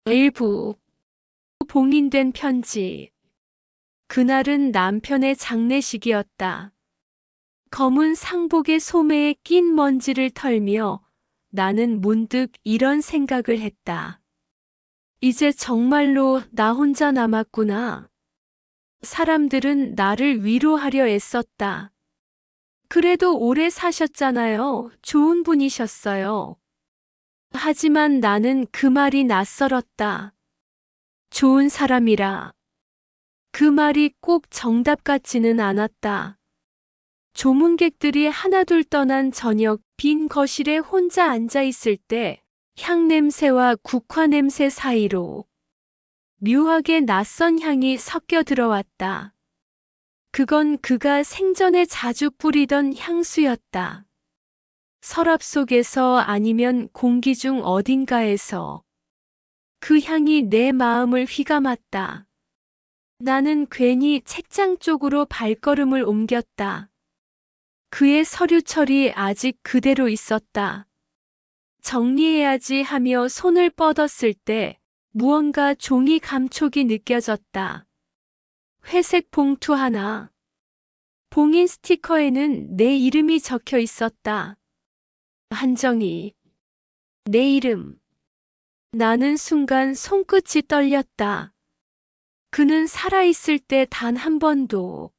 일부 봉인된 편지. 그날은 남편의 장례식이었다. 검은 상복의 소매에 낀 먼지를 털며 나는 문득 이런 생각을 했다. 이제 정말로 나 혼자 남았구나. 사람들은 나를 위로하려 애썼다. 그래도 오래 사셨잖아요. 좋은 분이셨어요. 하지만 나는 그 말이 낯설었다. 좋은 사람이라. 그 말이 꼭 정답 같지는 않았다. 조문객들이 하나둘 떠난 저녁 빈 거실에 혼자 앉아 있을 때 향냄새와 국화 냄새 사이로 묘하게 낯선 향이 섞여 들어왔다. 그건 그가 생전에 자주 뿌리던 향수였다. 서랍 속에서 아니면 공기 중 어딘가에서 그 향이 내 마음을 휘감았다. 나는 괜히 책장 쪽으로 발걸음을 옮겼다. 그의 서류철이 아직 그대로 있었다. 정리해야지 하며 손을 뻗었을 때 무언가 종이 감촉이 느껴졌다. 회색 봉투 하나. 봉인 스티커에는 내 이름이 적혀 있었다. 한정희. 내 이름. 나는 순간 손끝이 떨렸다. 그는 살아있을 때 단 한 번도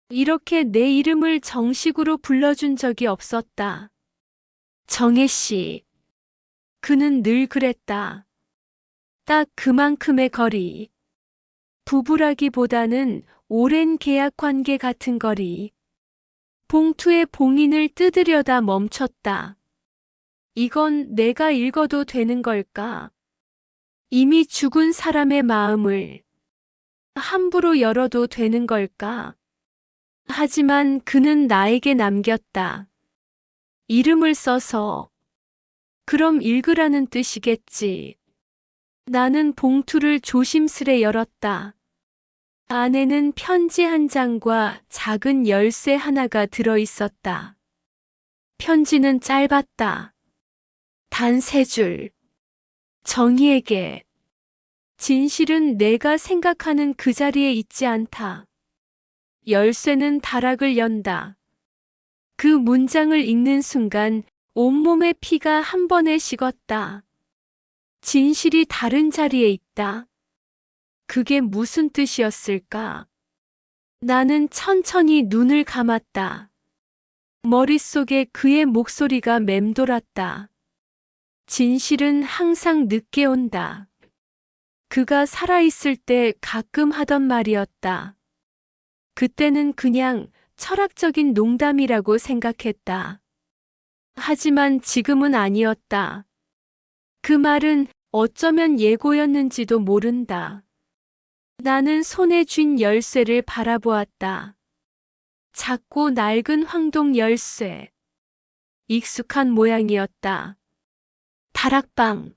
이렇게 내 이름을 정식으로 불러준 적이 없었다. 정혜 씨. 그는 늘 그랬다. 딱 그만큼의 거리. 부부라기보다는 오랜 계약 관계 같은 거리. 봉투에 봉인을 뜯으려다 멈췄다. 이건 내가 읽어도 되는 걸까? 이미 죽은 사람의 마음을 함부로 열어도 되는 걸까? 하지만 그는 나에게 남겼다. 이름을 써서. 그럼 읽으라는 뜻이겠지. 나는 봉투를 조심스레 열었다. 안에는 편지 한 장과 작은 열쇠 하나가 들어 있었다. 편지는 짧았다. 단 3줄. 정희에게. 진실은 내가 생각하는 그 자리에 있지 않다. 열쇠는 다락을 연다. 그 문장을 읽는 순간 온몸의 피가 한 번에 식었다. 진실이 다른 자리에 있다. 그게 무슨 뜻이었을까? 나는 천천히 눈을 감았다. 머릿속에 그의 목소리가 맴돌았다. 진실은 항상 늦게 온다. 그가 살아있을 때 가끔 하던 말이었다. 그때는 그냥 철학적인 농담이라고 생각했다. 하지만 지금은 아니었다. 그 말은 어쩌면 예고였는지도 모른다. 나는 손에 쥔 열쇠를 바라보았다. 작고 낡은 황동 열쇠. 익숙한 모양이었다. 다락방.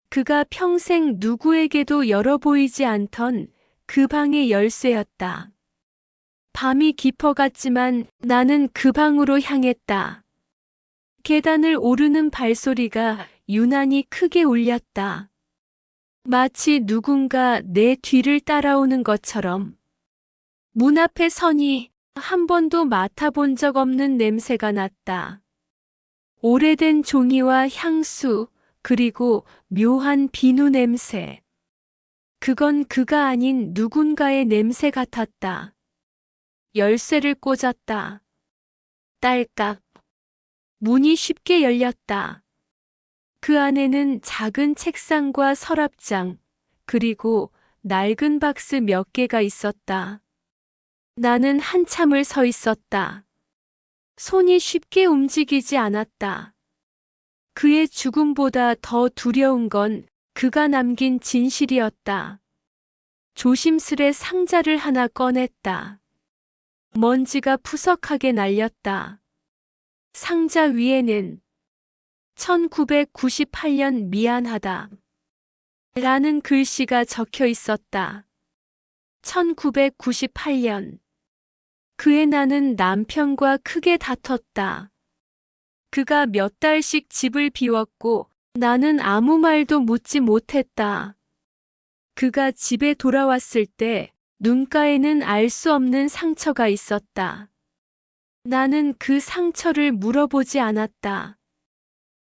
그가 평생 누구에게도 열어 보이지 않던 그 방의 열쇠였다. 밤이 깊어갔지만 나는 그 방으로 향했다. 계단을 오르는 발소리가 유난히 크게 울렸다. 마치 누군가 내 뒤를 따라오는 것처럼. 문 앞에 서니 한 번도 맡아본 적 없는 냄새가 났다. 오래된 종이와 향수, 그리고 묘한 비누 냄새. 그건 그가 아닌 누군가의 냄새 같았다. 열쇠를 꽂았다. 딸깍. 문이 쉽게 열렸다. 그 안에는 작은 책상과 서랍장, 그리고 낡은 박스 몇 개가 있었다. 나는 한참을 서 있었다. 손이 쉽게 움직이지 않았다. 그의 죽음보다 더 두려운 건 그가 남긴 진실이었다. 조심스레 상자를 하나 꺼냈다. 먼지가 푸석하게 날렸다. 상자 위에는 1998년 미안하다 라는 글씨가 적혀 있었다. 1998년. 그해 나는 남편과 크게 다퉜다. 그가 몇 달씩 집을 비웠고 나는 아무 말도 묻지 못했다. 그가 집에 돌아왔을 때 눈가에는 알 수 없는 상처가 있었다. 나는 그 상처를 물어보지 않았다.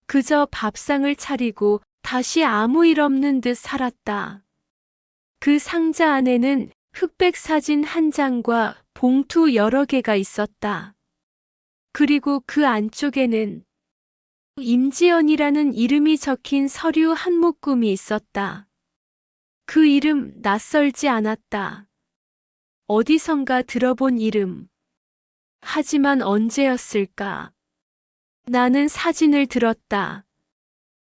그저 밥상을 차리고 다시 아무 일 없는 듯 살았다. 그 상자 안에는 흑백 사진 한 장과 봉투 여러 개가 있었다. 그리고 그 안쪽에는 임지연이라는 이름이 적힌 서류 한 묶음이 있었다. 그 이름 낯설지 않았다. 어디선가 들어본 이름. 하지만 언제였을까? 나는 사진을 들었다.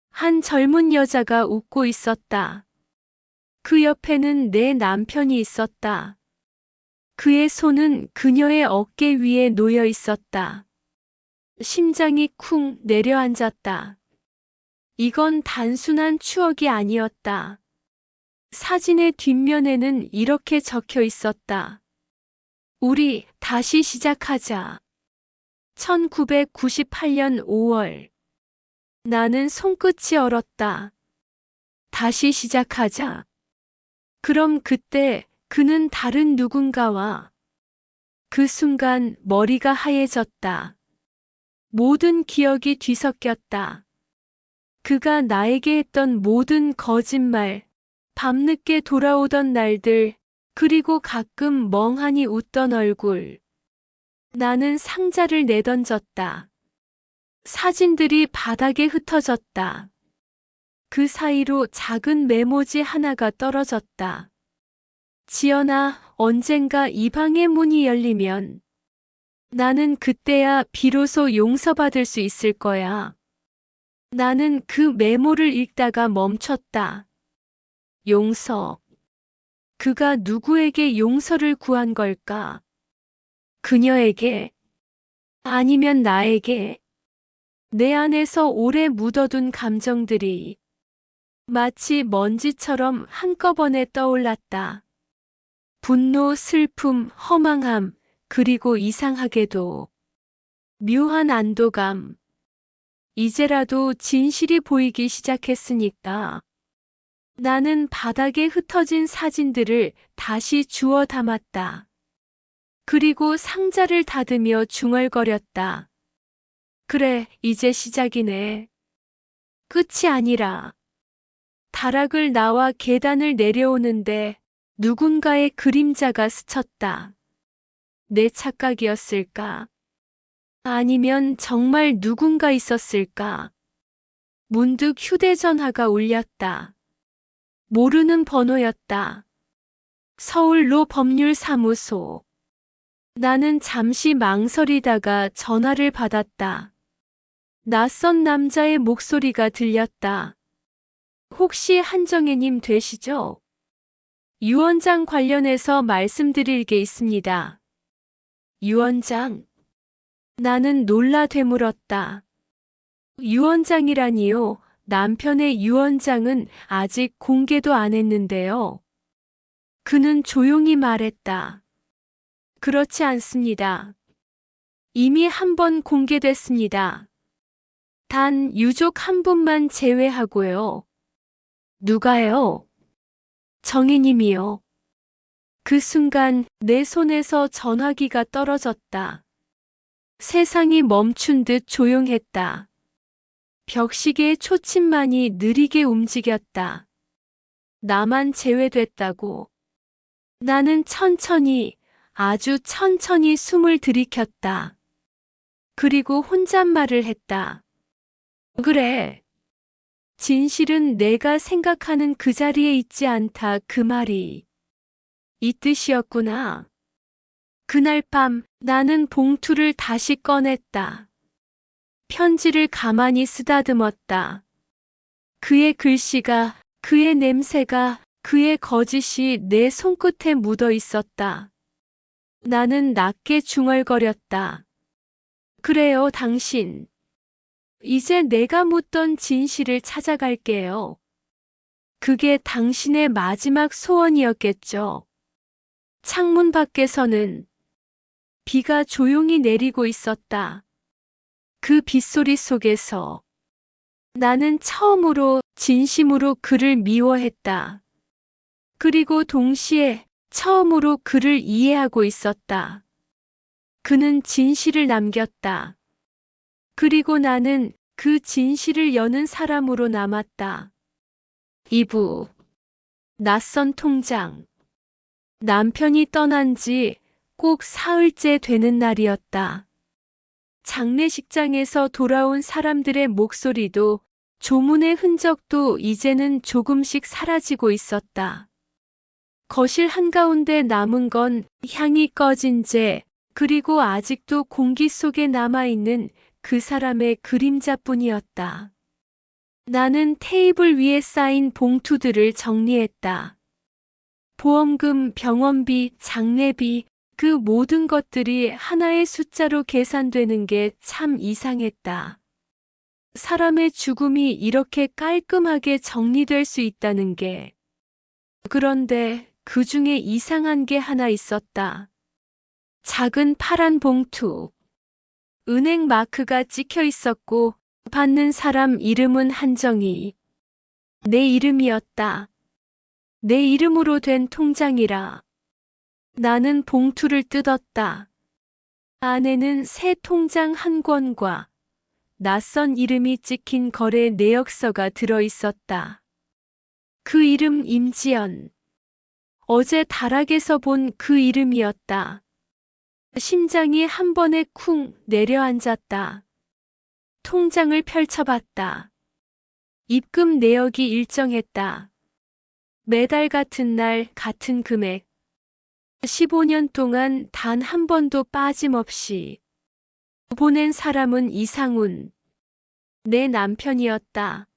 한 젊은 여자가 웃고 있었다. 그 옆에는 내 남편이 있었다. 그의 손은 그녀의 어깨 위에 놓여 있었다. 심장이 쿵 내려앉았다. 이건 단순한 추억이 아니었다. 사진의 뒷면에는 이렇게 적혀 있었다. 우리 다시 시작하자. 1998년 5월. 나는 손끝이 얼었다. 다시 시작하자. 그럼 그때 그는 다른 누군가와 그 순간 머리가 하얘졌다. 모든 기억이 뒤섞였다. 그가 나에게 했던 모든 거짓말, 밤늦게 돌아오던 날들, 그리고 가끔 멍하니 웃던 얼굴. 나는 상자를 내던졌다. 사진들이 바닥에 흩어졌다. 그 사이로 작은 메모지 하나가 떨어졌다. 지연아, 언젠가 이 방의 문이 열리면 나는 그때야 비로소 용서받을 수 있을 거야. 나는 그 메모를 읽다가 멈췄다. 용서. 그가 누구에게 용서를 구한 걸까? 그녀에게? 아니면 나에게? 내 안에서 오래 묻어둔 감정들이 마치 먼지처럼 한꺼번에 떠올랐다. 분노, 슬픔, 허망함, 그리고 이상하게도 묘한 안도감. 이제라도 진실이 보이기 시작했으니까. 나는 바닥에 흩어진 사진들을 다시 주워 담았다. 그리고 상자를 닫으며 중얼거렸다. 그래, 이제 시작이네. 끝이 아니라. 다락을 나와 계단을 내려오는데 누군가의 그림자가 스쳤다. 내 착각이었을까? 아니면 정말 누군가 있었을까? 문득 휴대전화가 울렸다. 모르는 번호였다. 서울로 법률사무소. 나는 잠시 망설이다가 전화를 받았다. 낯선 남자의 목소리가 들렸다. 혹시 한정혜님 되시죠? 유 원장 관련해서 말씀드릴 게 있습니다. 유 원장? 나는 놀라 되물었다. 유 원장이라니요? 남편의 유 원장은 아직 공개도 안 했는데요. 그는 조용히 말했다. 그렇지 않습니다. 이미 한 번 공개됐습니다. 단 유족 한 분만 제외하고요. 누가요? 정혜님이요. 그 순간 내 손에서 전화기가 떨어졌다. 세상이 멈춘 듯 조용했다. 벽시계의 초침만이 느리게 움직였다. 나만 제외됐다고. 나는 천천히, 아주 천천히 숨을 들이켰다. 그리고 혼잣말을 했다. 그래. 진실은 내가 생각하는 그 자리에 있지 않다. 그 말이 이 뜻이었구나. 그날 밤 나는 봉투를 다시 꺼냈다. 편지를 가만히 쓰다듬었다. 그의 글씨가, 그의 냄새가, 그의 거짓이 내 손끝에 묻어 있었다. 나는 낮게 중얼거렸다. 그래요, 당신. 이제 내가 묻던 진실을 찾아갈게요. 그게 당신의 마지막 소원이었겠죠. 창문 밖에서는 비가 조용히 내리고 있었다. 그 빗소리 속에서 나는 처음으로 진심으로 그를 미워했다. 그리고 동시에 처음으로 그를 이해하고 있었다. 그는 진실을 남겼다. 그리고 나는 그 진실을 여는 사람으로 남았다. 2부. 낯선 통장. 남편이 떠난 지 꼭 사흘째 되는 날이었다. 장례식장에서 돌아온 사람들의 목소리도 조문의 흔적도 이제는 조금씩 사라지고 있었다. 거실 한가운데 남은 건 향이 꺼진 재, 그리고 아직도 공기 속에 남아있는 그 사람의 그림자뿐이었다. 나는 테이블 위에 쌓인 봉투들을 정리했다. 보험금, 병원비, 장례비, 그 모든 것들이 하나의 숫자로 계산되는 게 참 이상했다. 사람의 죽음이 이렇게 깔끔하게 정리될 수 있다는 게. 그런데 그 중에 이상한 게 하나 있었다. 작은 파란 봉투. 은행 마크가 찍혀 있었고 받는 사람 이름은 한정희. 내 이름이었다. 내 이름으로 된 통장이라. 나는 봉투를 뜯었다. 안에는 새 통장 한 권과 낯선 이름이 찍힌 거래 내역서가 들어 있었다. 그 이름 임지연. 어제 다락에서 본 그 이름이었다. 심장이 한 번에 쿵 내려앉았다. 통장을 펼쳐봤다. 입금 내역이 일정했다. 매달 같은 날 같은 금액. 15년 동안 단 한 번도 빠짐없이. 보낸 사람은 이상훈. 내 남편이었다.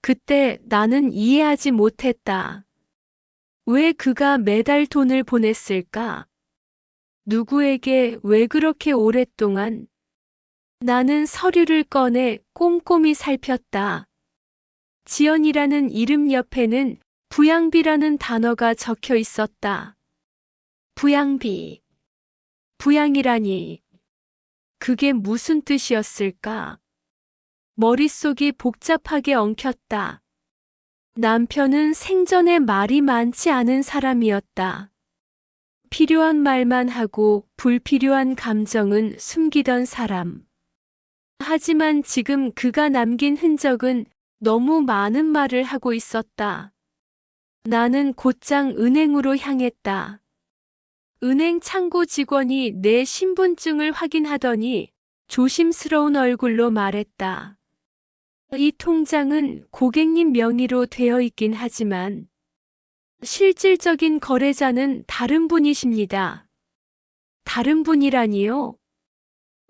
그때 나는 이해하지 못했다. 왜 그가 매달 돈을 보냈을까? 누구에게 왜 그렇게 오랫동안? 나는 서류를 꺼내 꼼꼼히 살폈다. 지연이라는 이름 옆에는 부양비라는 단어가 적혀 있었다. 부양비. 부양이라니. 그게 무슨 뜻이었을까? 머릿속이 복잡하게 엉켰다. 남편은 생전에 말이 많지 않은 사람이었다. 필요한 말만 하고 불필요한 감정은 숨기던 사람. 하지만 지금 그가 남긴 흔적은 너무 많은 말을 하고 있었다. 나는 곧장 은행으로 향했다. 은행 창구 직원이 내 신분증을 확인하더니 조심스러운 얼굴로 말했다. 이 통장은 고객님 명의로 되어 있긴 하지만 실질적인 거래자는 다른 분이십니다. 다른 분이라니요?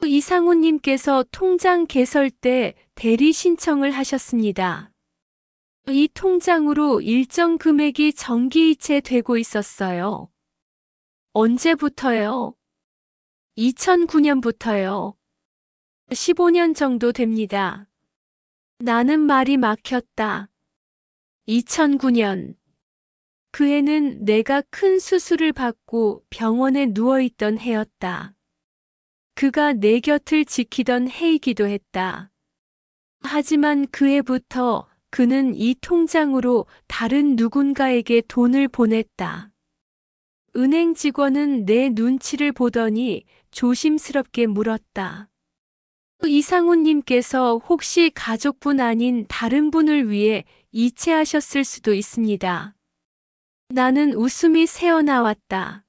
이상훈님께서 통장 개설 때 대리 신청을 하셨습니다. 이 통장으로 일정 금액이 정기이체 되고 있었어요. 언제부터요? 2009년부터요. 15년 정도 됩니다. 나는 말이 막혔다. 2009년. 그 해는 내가 큰 수술을 받고 병원에 누워있던 해였다. 그가 내 곁을 지키던 해이기도 했다. 하지만 그 해부터 그는 이 통장으로 다른 누군가에게 돈을 보냈다. 은행 직원은 내 눈치를 보더니 조심스럽게 물었다. 이상훈님께서 혹시 가족분 아닌 다른 분을 위해 이체하셨을 수도 있습니다. 나는 웃음이 새어나왔다.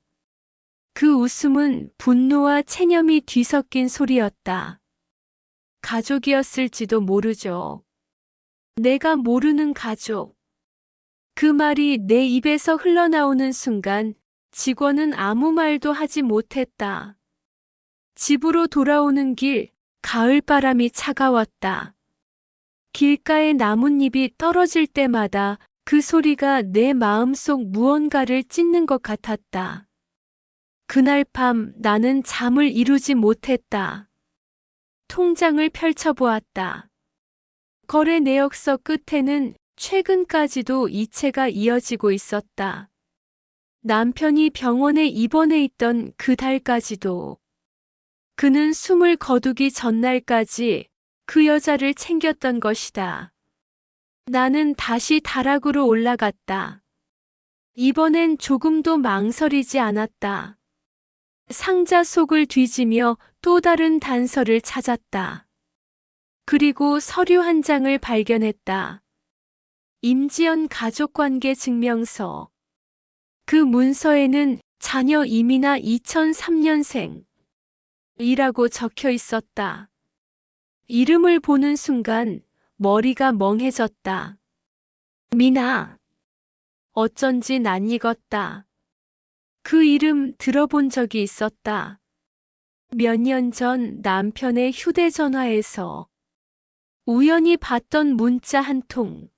그 웃음은 분노와 체념이 뒤섞인 소리였다. 가족이었을지도 모르죠. 내가 모르는 가족. 그 말이 내 입에서 흘러나오는 순간 직원은 아무 말도 하지 못했다. 집으로 돌아오는 길, 가을바람이 차가웠다. 길가의 나뭇잎이 떨어질 때마다 그 소리가 내 마음속 무언가를 찢는 것 같았다. 그날 밤 나는 잠을 이루지 못했다. 통장을 펼쳐보았다. 거래 내역서 끝에는 최근까지도 이체가 이어지고 있었다. 남편이 병원에 입원해 있던 그 달까지도. 그는 숨을 거두기 전날까지 그 여자를 챙겼던 것이다. 나는 다시 다락으로 올라갔다. 이번엔 조금도 망설이지 않았다. 상자 속을 뒤지며 또 다른 단서를 찾았다. 그리고 서류 한 장을 발견했다. 임지연 가족관계 증명서. 그 문서에는 자녀 이민아 2003년생 이라고 적혀 있었다. 이름을 보는 순간 머리가 멍해졌다. 미나. 어쩐지 낯익었다. 그 이름 들어본 적이 있었다. 몇 년 전 남편의 휴대전화에서 우연히 봤던 문자 한 통.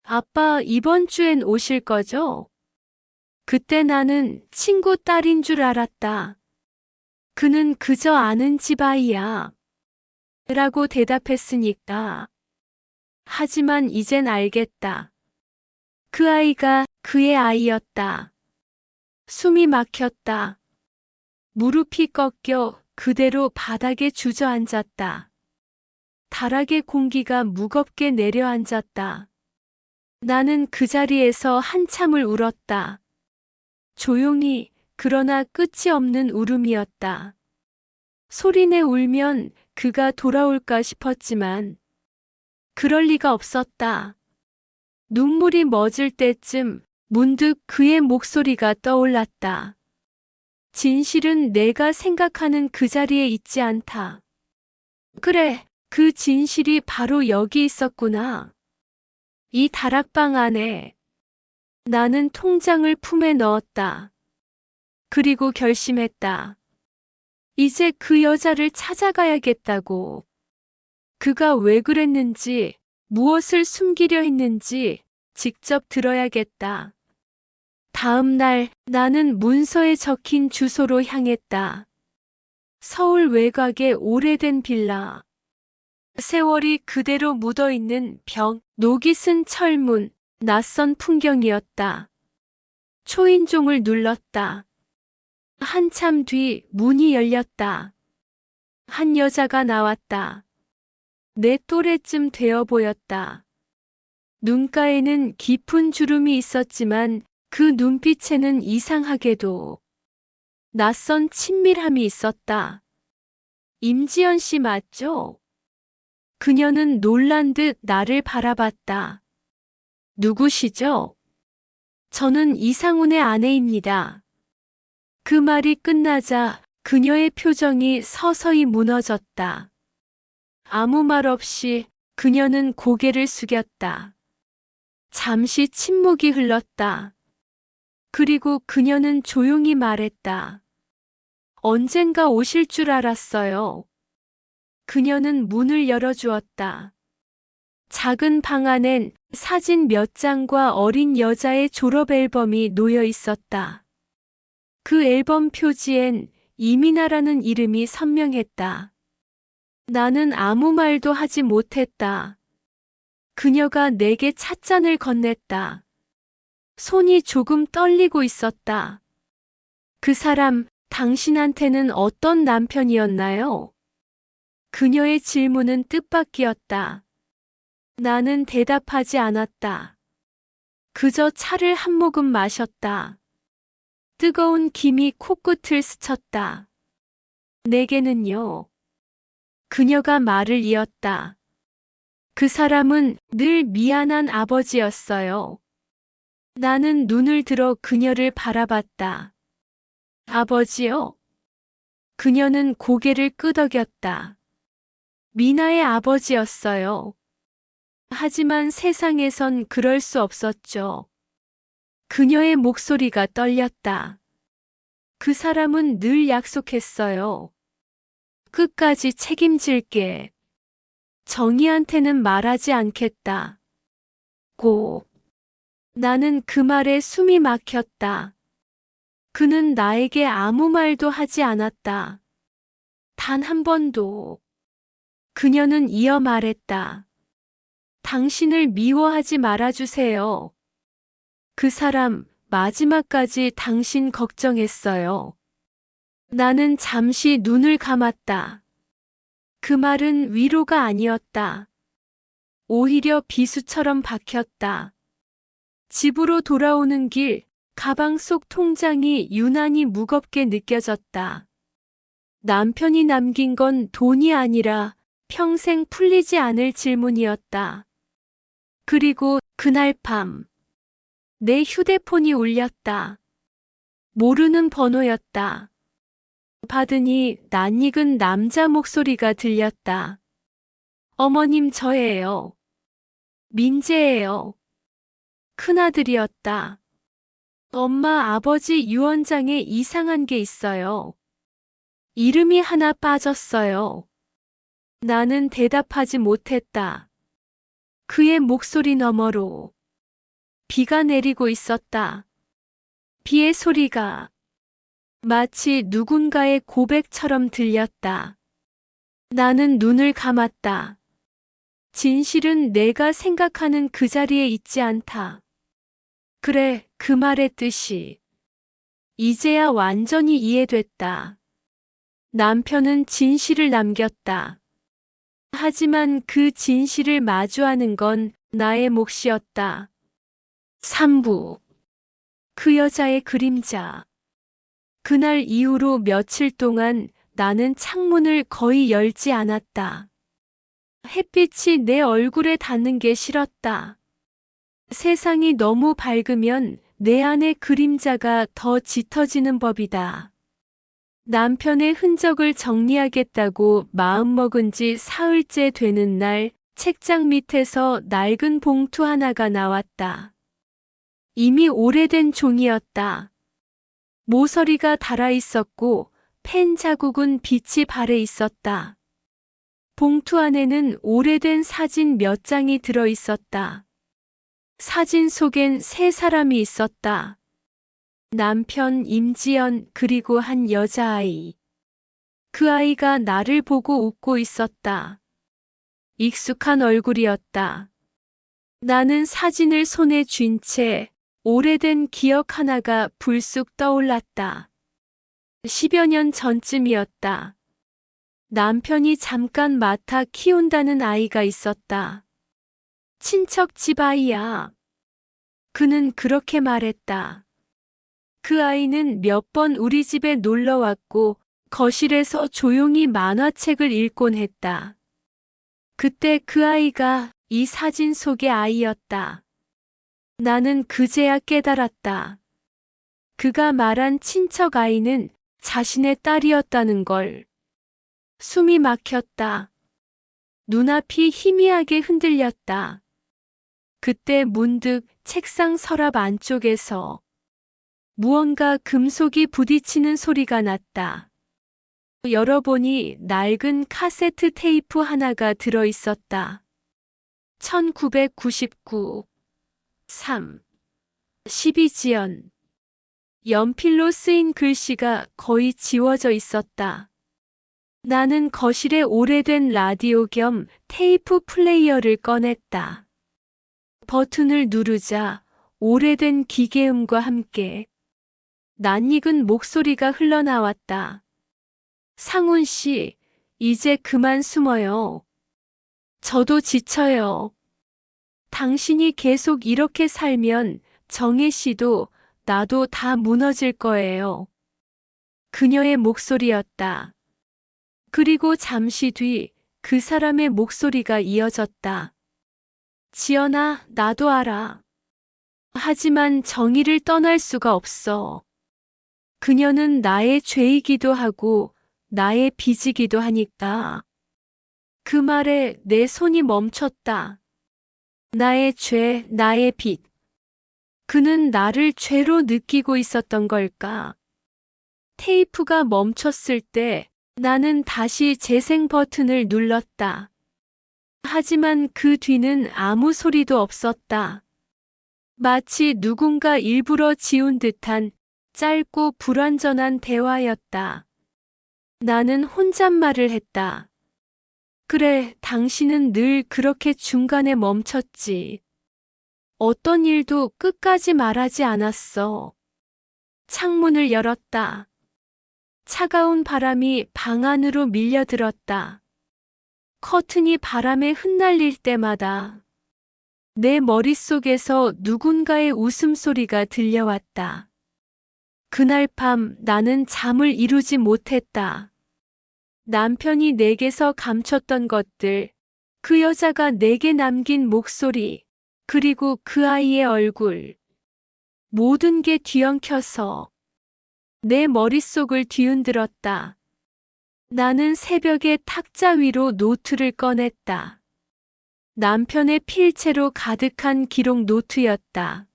아빠 이번 주엔 오실 거죠? 그때 나는 친구 딸인 줄 알았다. 그는 그저 아는 집 아이야. 라고 대답했으니까. 하지만 이젠 알겠다. 그 아이가 그의 아이였다. 숨이 막혔다. 무릎이 꺾여 그대로 바닥에 주저앉았다. 다락의 공기가 무겁게 내려앉았다. 나는 그 자리에서 한참을 울었다. 조용히, 그러나 끝이 없는 울음이었다. 소리내 울면 그가 돌아올까 싶었지만 그럴 리가 없었다. 눈물이 멎을 때쯤 문득 그의 목소리가 떠올랐다. 진실은 내가 생각하는 그 자리에 있지 않다. 그래, 그 진실이 바로 여기 있었구나. 이 다락방 안에. 나는 통장을 품에 넣었다. 그리고 결심했다. 이제 그 여자를 찾아가야겠다고. 그가 왜 그랬는지, 무엇을 숨기려 했는지 직접 들어야겠다. 다음 날 나는 문서에 적힌 주소로 향했다. 서울 외곽의 오래된 빌라. 세월이 그대로 묻어있는 벽, 녹이 쓴 철문, 낯선 풍경이었다. 초인종을 눌렀다. 한참 뒤 문이 열렸다. 한 여자가 나왔다. 내 또래쯤 되어 보였다. 눈가에는 깊은 주름이 있었지만 그 눈빛에는 이상하게도 낯선 친밀함이 있었다. 임지연 씨 맞죠? 그녀는 놀란 듯 나를 바라봤다. 누구시죠? 저는 이상훈의 아내입니다. 그 말이 끝나자 그녀의 표정이 서서히 무너졌다. 아무 말 없이 그녀는 고개를 숙였다. 잠시 침묵이 흘렀다. 그리고 그녀는 조용히 말했다. 언젠가 오실 줄 알았어요. 그녀는 문을 열어주었다. 작은 방 안엔 사진 몇 장과 어린 여자의 졸업 앨범이 놓여 있었다. 그 앨범 표지엔 이민아라는 이름이 선명했다. 나는 아무 말도 하지 못했다. 그녀가 내게 찻잔을 건넸다. 손이 조금 떨리고 있었다. 그 사람, 당신한테는 어떤 남편이었나요? 그녀의 질문은 뜻밖이었다. 나는 대답하지 않았다. 그저 차를 한 모금 마셨다. 뜨거운 김이 코끝을 스쳤다. 내게는요. 그녀가 말을 이었다. 그 사람은 늘 미안한 아버지였어요. 나는 눈을 들어 그녀를 바라봤다. 아버지요? 그녀는 고개를 끄덕였다. 미나의 아버지였어요. 하지만 세상에선 그럴 수 없었죠. 그녀의 목소리가 떨렸다. 그 사람은 늘 약속했어요. 끝까지 책임질게. 정희한테는 말하지 않겠다. 고. 나는 그 말에 숨이 막혔다. 그는 나에게 아무 말도 하지 않았다. 단 한 번도. 그녀는 이어 말했다. 당신을 미워하지 말아주세요. 그 사람 마지막까지 당신 걱정했어요. 나는 잠시 눈을 감았다. 그 말은 위로가 아니었다. 오히려 비수처럼 박혔다. 집으로 돌아오는 길, 가방 속 통장이 유난히 무겁게 느껴졌다. 남편이 남긴 건 돈이 아니라 평생 풀리지 않을 질문이었다. 그리고 그날 밤, 내 휴대폰이 울렸다. 모르는 번호였다. 받으니 낯익은 남자 목소리가 들렸다. 어머님 저예요. 민재예요. 큰아들이었다. 엄마 아버지 유언장에 이상한 게 있어요. 이름이 하나 빠졌어요. 나는 대답하지 못했다. 그의 목소리 너머로 비가 내리고 있었다. 비의 소리가 마치 누군가의 고백처럼 들렸다. 나는 눈을 감았다. 진실은 내가 생각하는 그 자리에 있지 않다. 그래, 그 말의 뜻이 이제야 완전히 이해됐다. 남편은 진실을 남겼다. 하지만 그 진실을 마주하는 건 나의 몫이었다. 3부. 그 여자의 그림자. 그날 이후로 며칠 동안 나는 창문을 거의 열지 않았다. 햇빛이 내 얼굴에 닿는 게 싫었다. 세상이 너무 밝으면 내 안의 그림자가 더 짙어지는 법이다. 남편의 흔적을 정리하겠다고 마음먹은 지 사흘째 되는 날, 책장 밑에서 낡은 봉투 하나가 나왔다. 이미 오래된 종이었다. 모서리가 닳아 있었고 펜 자국은 빛이 발해 있었다. 봉투 안에는 오래된 사진 몇 장이 들어 있었다. 사진 속엔 세 사람이 있었다. 남편 임지연 그리고 한 여자아이. 그 아이가 나를 보고 웃고 있었다. 익숙한 얼굴이었다. 나는 사진을 손에 쥔 채 오래된 기억 하나가 불쑥 떠올랐다. 10여 년 전쯤이었다. 남편이 잠깐 맡아 키운다는 아이가 있었다. 친척 집 아이야. 그는 그렇게 말했다. 그 아이는 몇 번 우리 집에 놀러 왔고 거실에서 조용히 만화책을 읽곤 했다. 그때 그 아이가 이 사진 속의 아이였다. 나는 그제야 깨달았다. 그가 말한 친척 아이는 자신의 딸이었다는 걸. 숨이 막혔다. 눈앞이 희미하게 흔들렸다. 그때 문득 책상 서랍 안쪽에서 무언가 금속이 부딪히는 소리가 났다. 열어보니 낡은 카세트 테이프 하나가 들어 있었다. 1999 3 12지연. 연필로 쓰인 글씨가 거의 지워져 있었다. 나는 거실에 오래된 라디오 겸 테이프 플레이어를 꺼냈다. 버튼을 누르자 오래된 기계음과 함께 낯익은 목소리가 흘러나왔다. 상훈 씨, 이제 그만 숨어요. 저도 지쳐요. 당신이 계속 이렇게 살면 정혜 씨도 나도 다 무너질 거예요. 그녀의 목소리였다. 그리고 잠시 뒤 그 사람의 목소리가 이어졌다. 지연아, 나도 알아. 하지만 정의를 떠날 수가 없어. 그녀는 나의 죄이기도 하고 나의 빚이기도 하니까. 그 말에 내 손이 멈췄다. 나의 죄, 나의 빚. 그는 나를 죄로 느끼고 있었던 걸까? 테이프가 멈췄을 때 나는 다시 재생 버튼을 눌렀다. 하지만 그 뒤는 아무 소리도 없었다. 마치 누군가 일부러 지운 듯한 짧고 불완전한 대화였다. 나는 혼잣말을 했다. 그래, 당신은 늘 그렇게 중간에 멈췄지. 어떤 일도 끝까지 말하지 않았어. 창문을 열었다. 차가운 바람이 방 안으로 밀려들었다. 커튼이 바람에 흩날릴 때마다 내 머릿속에서 누군가의 웃음소리가 들려왔다. 그날 밤 나는 잠을 이루지 못했다. 남편이 내게서 감췄던 것들, 그 여자가 내게 남긴 목소리, 그리고 그 아이의 얼굴. 모든 게 뒤엉켜서 내 머릿속을 뒤흔들었다. 나는 새벽에 탁자 위로 노트를 꺼냈다. 남편의 필체로 가득한 기록 노트였다.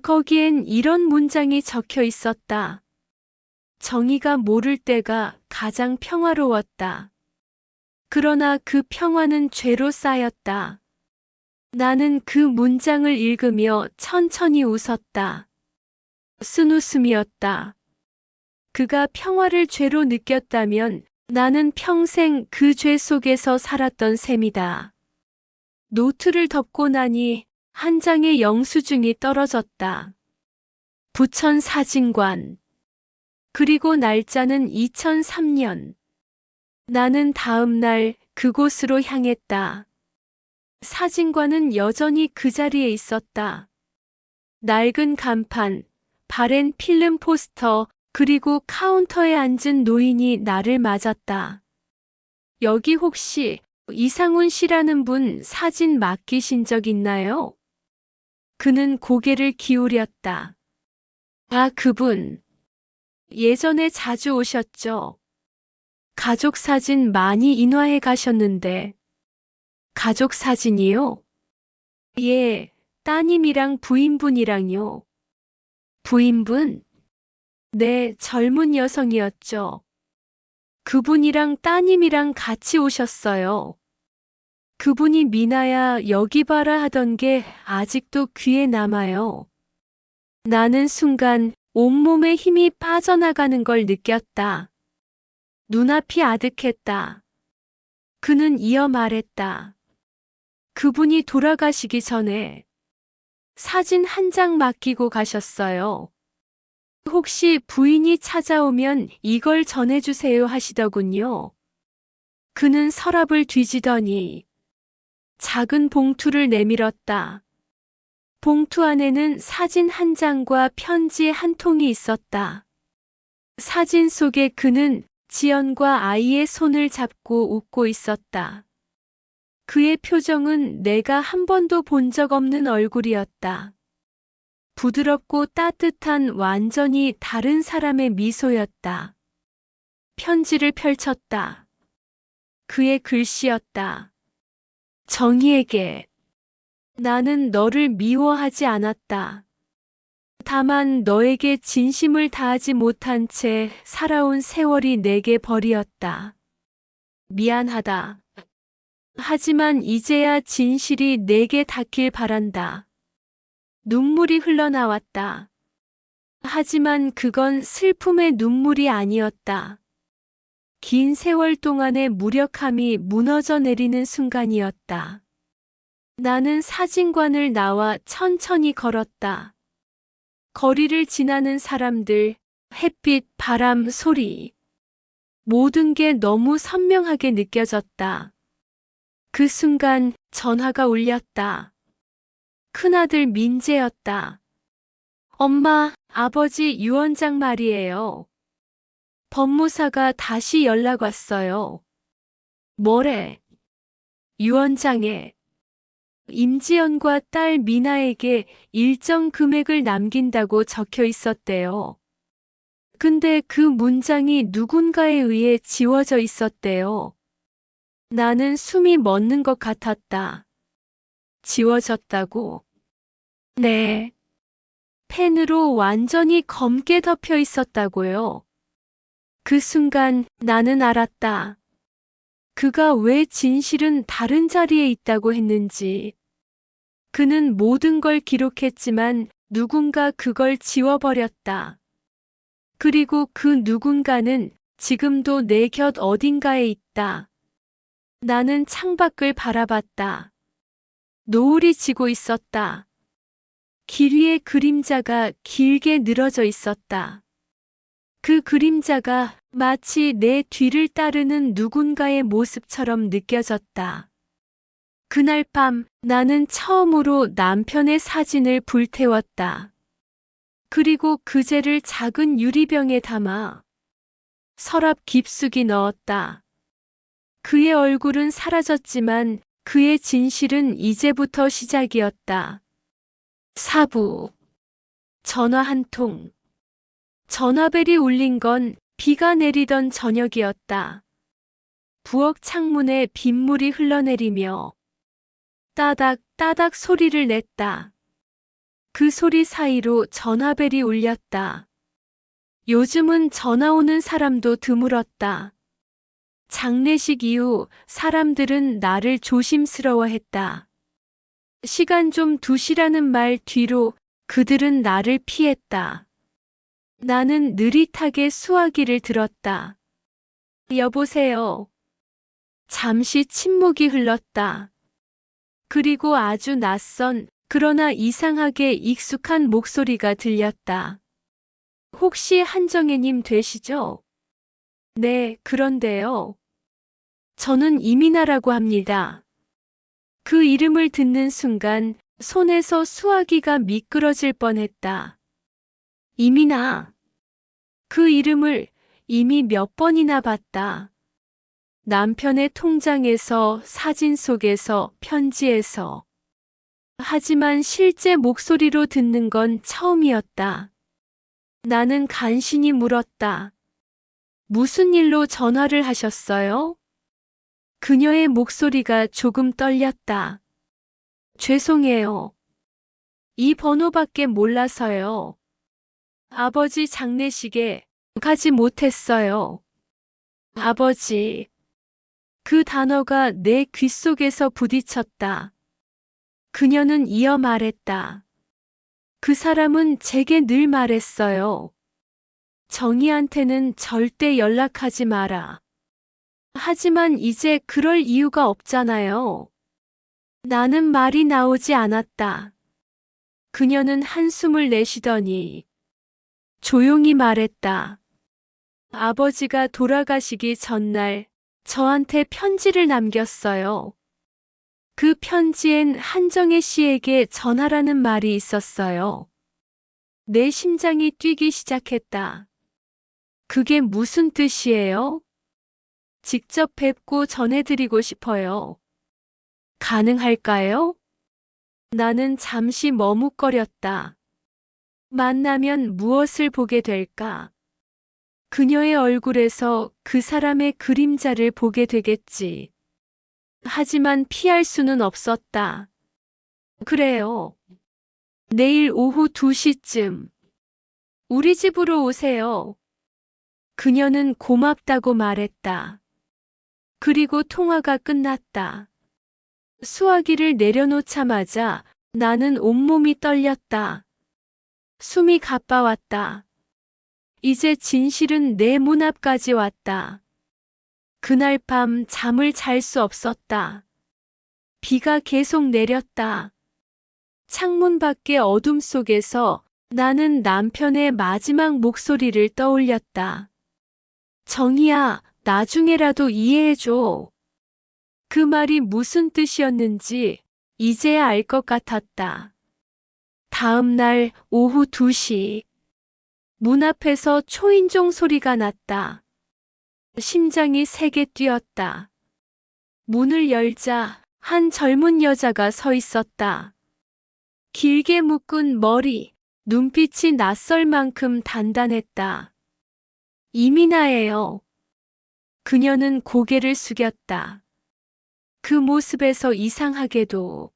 거기엔 이런 문장이 적혀 있었다. 정의가 모를 때가 가장 평화로웠다. 그러나 그 평화는 죄로 쌓였다. 나는 그 문장을 읽으며 천천히 웃었다. 쓴웃음이었다. 그가 평화를 죄로 느꼈다면 나는 평생 그 죄 속에서 살았던 셈이다. 노트를 덮고 나니 한 장의 영수증이 떨어졌다. 부천 사진관. 그리고 날짜는 2003년. 나는 다음 날 그곳으로 향했다. 사진관은 여전히 그 자리에 있었다. 낡은 간판, 바랜 필름 포스터, 그리고 카운터에 앉은 노인이 나를 맞았다. 여기 혹시 이상훈 씨라는 분 사진 맡기신 적 있나요? 그는 고개를 기울였다. 아, 그분. 예전에 자주 오셨죠? 가족 사진 많이 인화해 가셨는데. 가족 사진이요? 예, 따님이랑 부인분이랑요. 부인분? 네, 젊은 여성이었죠. 그분이랑 따님이랑 같이 오셨어요. 그분이 미나야 여기 봐라 하던 게 아직도 귀에 남아요. 나는 순간 온몸에 힘이 빠져나가는 걸 느꼈다. 눈앞이 아득했다. 그는 이어 말했다. 그분이 돌아가시기 전에 사진 한 장 맡기고 가셨어요. 혹시 부인이 찾아오면 이걸 전해주세요 하시더군요. 그는 서랍을 뒤지더니 작은 봉투를 내밀었다. 봉투 안에는 사진 한 장과 편지 한 통이 있었다. 사진 속에 그는 지연과 아이의 손을 잡고 웃고 있었다. 그의 표정은 내가 한 번도 본 적 없는 얼굴이었다. 부드럽고 따뜻한 완전히 다른 사람의 미소였다. 편지를 펼쳤다. 그의 글씨였다. 정희에게. 나는 너를 미워하지 않았다. 다만 너에게 진심을 다하지 못한 채 살아온 세월이 내게 벌이었다. 미안하다. 하지만 이제야 진실이 내게 닿길 바란다. 눈물이 흘러나왔다. 하지만 그건 슬픔의 눈물이 아니었다. 긴 세월 동안의 무력함이 무너져 내리는 순간이었다. 나는 사진관을 나와 천천히 걸었다. 거리를 지나는 사람들, 햇빛, 바람, 소리. 모든 게 너무 선명하게 느껴졌다. 그 순간 전화가 울렸다. 큰아들 민재였다. 엄마, 아버지 유원장 말이에요. 법무사가 다시 연락 왔어요. 뭐래? 유원장에 임지연과 딸 미나에게 일정 금액을 남긴다고 적혀 있었대요. 근데 그 문장이 누군가에 의해 지워져 있었대요. 나는 숨이 멎는 것 같았다. 지워졌다고? 네. 펜으로 완전히 검게 덮여 있었다고요. 그 순간 나는 알았다. 그가 왜 진실은 다른 자리에 있다고 했는지. 그는 모든 걸 기록했지만 누군가 그걸 지워버렸다. 그리고 그 누군가는 지금도 내 곁 어딘가에 있다. 나는 창밖을 바라봤다. 노을이 지고 있었다. 길 위에 그림자가 길게 늘어져 있었다. 그 그림자가 마치 내 뒤를 따르는 누군가의 모습처럼 느껴졌다. 그날 밤 나는 처음으로 남편의 사진을 불태웠다. 그리고 그제를 작은 유리병에 담아 서랍 깊숙이 넣었다. 그의 얼굴은 사라졌지만 그의 진실은 이제부터 시작이었다. 사부. 전화 한 통. 전화벨이 울린 건 비가 내리던 저녁이었다. 부엌 창문에 빗물이 흘러내리며 따닥 따닥 소리를 냈다. 그 소리 사이로 전화벨이 울렸다. 요즘은 전화 오는 사람도 드물었다. 장례식 이후 사람들은 나를 조심스러워했다. 시간 좀 두시라는 말 뒤로 그들은 나를 피했다. 나는 느릿하게 수화기를 들었다. 여보세요. 잠시 침묵이 흘렀다. 그리고 아주 낯선 그러나 이상하게 익숙한 목소리가 들렸다. 혹시 한정혜님 되시죠? 네, 그런데요. 저는 이민아라고 합니다. 그 이름을 듣는 순간 손에서 수화기가 미끄러질 뻔했다. 이민아. 그 이름을 이미 몇 번이나 봤다. 남편의 통장에서, 사진 속에서, 편지에서. 하지만 실제 목소리로 듣는 건 처음이었다. 나는 간신히 물었다. 무슨 일로 전화를 하셨어요? 그녀의 목소리가 조금 떨렸다. 죄송해요. 이 번호밖에 몰라서요. 아버지 장례식에 가지 못했어요. 아버지. 그 단어가 내 귓속에서 부딪혔다. 그녀는 이어 말했다. 그 사람은 제게 늘 말했어요. 정희한테는 절대 연락하지 마라. 하지만 이제 그럴 이유가 없잖아요. 나는 말이 나오지 않았다. 그녀는 한숨을 내쉬더니 조용히 말했다. 아버지가 돌아가시기 전날 저한테 편지를 남겼어요. 그 편지엔 한정혜 씨에게 전하라는 말이 있었어요. 내 심장이 뛰기 시작했다. 그게 무슨 뜻이에요? 직접 뵙고 전해드리고 싶어요. 가능할까요? 나는 잠시 머뭇거렸다. 만나면 무엇을 보게 될까? 그녀의 얼굴에서 그 사람의 그림자를 보게 되겠지. 하지만 피할 수는 없었다. 그래요. 내일 오후 2시쯤 우리 집으로 오세요. 그녀는 고맙다고 말했다. 그리고 통화가 끝났다. 수화기를 내려놓자마자 나는 온몸이 떨렸다. 숨이 가빠왔다. 이제 진실은 내 문 앞까지 왔다. 그날 밤 잠을 잘 수 없었다. 비가 계속 내렸다. 창문 밖의 어둠 속에서 나는 남편의 마지막 목소리를 떠올렸다. 정희야, 나중에라도 이해해줘. 그 말이 무슨 뜻이었는지 이제야 알 것 같았다. 다음 날 오후 2시. 문 앞에서 초인종 소리가 났다. 심장이 세게 뛰었다. 문을 열자 한 젊은 여자가 서 있었다. 길게 묶은 머리, 눈빛이 낯설 만큼 단단했다. 이민아예요. 그녀는 고개를 숙였다. 그 모습에서 이상하게도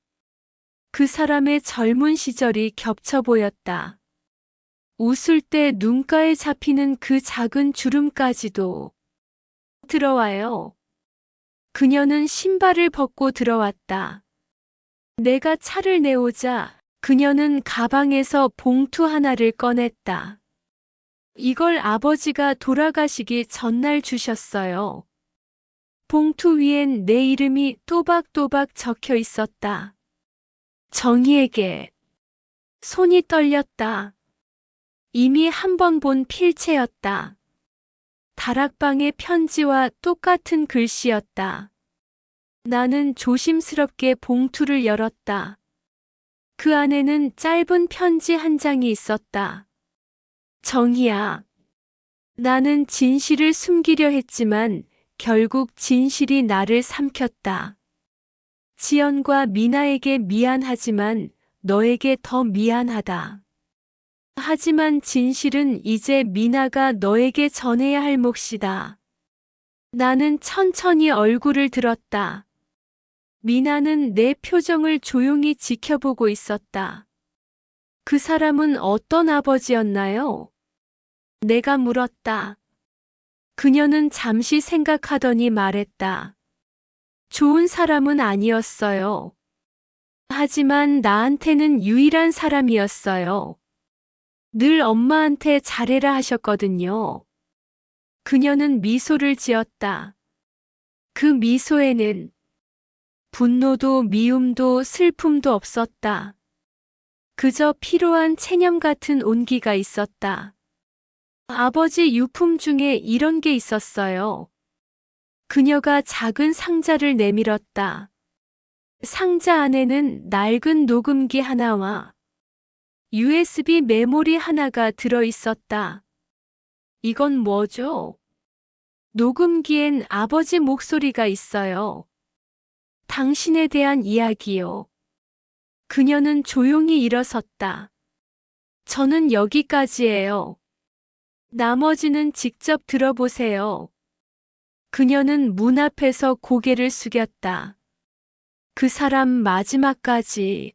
그 사람의 젊은 시절이 겹쳐 보였다. 웃을 때 눈가에 잡히는 그 작은 주름까지도. 들어와요. 그녀는 신발을 벗고 들어왔다. 내가 차를 내오자 그녀는 가방에서 봉투 하나를 꺼냈다. 이걸 아버지가 돌아가시기 전날 주셨어요. 봉투 위엔 내 이름이 또박또박 적혀 있었다. 정희에게. 손이 떨렸다. 이미 한 번 본 필체였다. 다락방의 편지와 똑같은 글씨였다. 나는 조심스럽게 봉투를 열었다. 그 안에는 짧은 편지 한 장이 있었다. 정희야. 나는 진실을 숨기려 했지만 결국 진실이 나를 삼켰다. 지연과 미나에게 미안하지만 너에게 더 미안하다. 하지만 진실은 이제 미나가 너에게 전해야 할 몫이다. 나는 천천히 얼굴을 들었다. 미나는 내 표정을 조용히 지켜보고 있었다. 그 사람은 어떤 아버지였나요? 내가 물었다. 그녀는 잠시 생각하더니 말했다. 좋은 사람은 아니었어요. 하지만 나한테는 유일한 사람이었어요. 늘 엄마한테 잘해라 하셨거든요. 그녀는 미소를 지었다. 그 미소에는 분노도 미움도 슬픔도 없었다. 그저 피로한 체념 같은 온기가 있었다. 아버지 유품 중에 이런 게 있었어요. 그녀가 작은 상자를 내밀었다. 상자 안에는 낡은 녹음기 하나와 USB 메모리 하나가 들어 있었다. 이건 뭐죠? 녹음기엔 아버지 목소리가 있어요. 당신에 대한 이야기요. 그녀는 조용히 일어섰다. 저는 여기까지예요. 나머지는 직접 들어보세요. 그녀는 문 앞에서 고개를 숙였다. 그 사람 마지막까지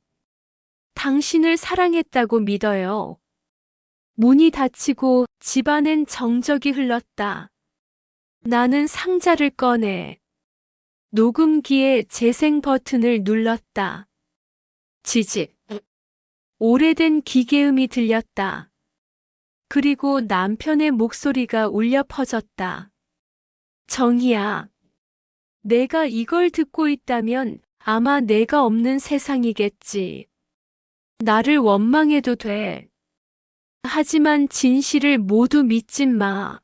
당신을 사랑했다고 믿어요. 문이 닫히고 집안엔 정적이 흘렀다. 나는 상자를 꺼내 녹음기의 재생 버튼을 눌렀다. 지직. 오래된 기계음이 들렸다. 그리고 남편의 목소리가 울려 퍼졌다. 정희야. 내가 이걸 듣고 있다면 아마 내가 없는 세상이겠지. 나를 원망해도 돼. 하지만 진실을 모두 믿지 마.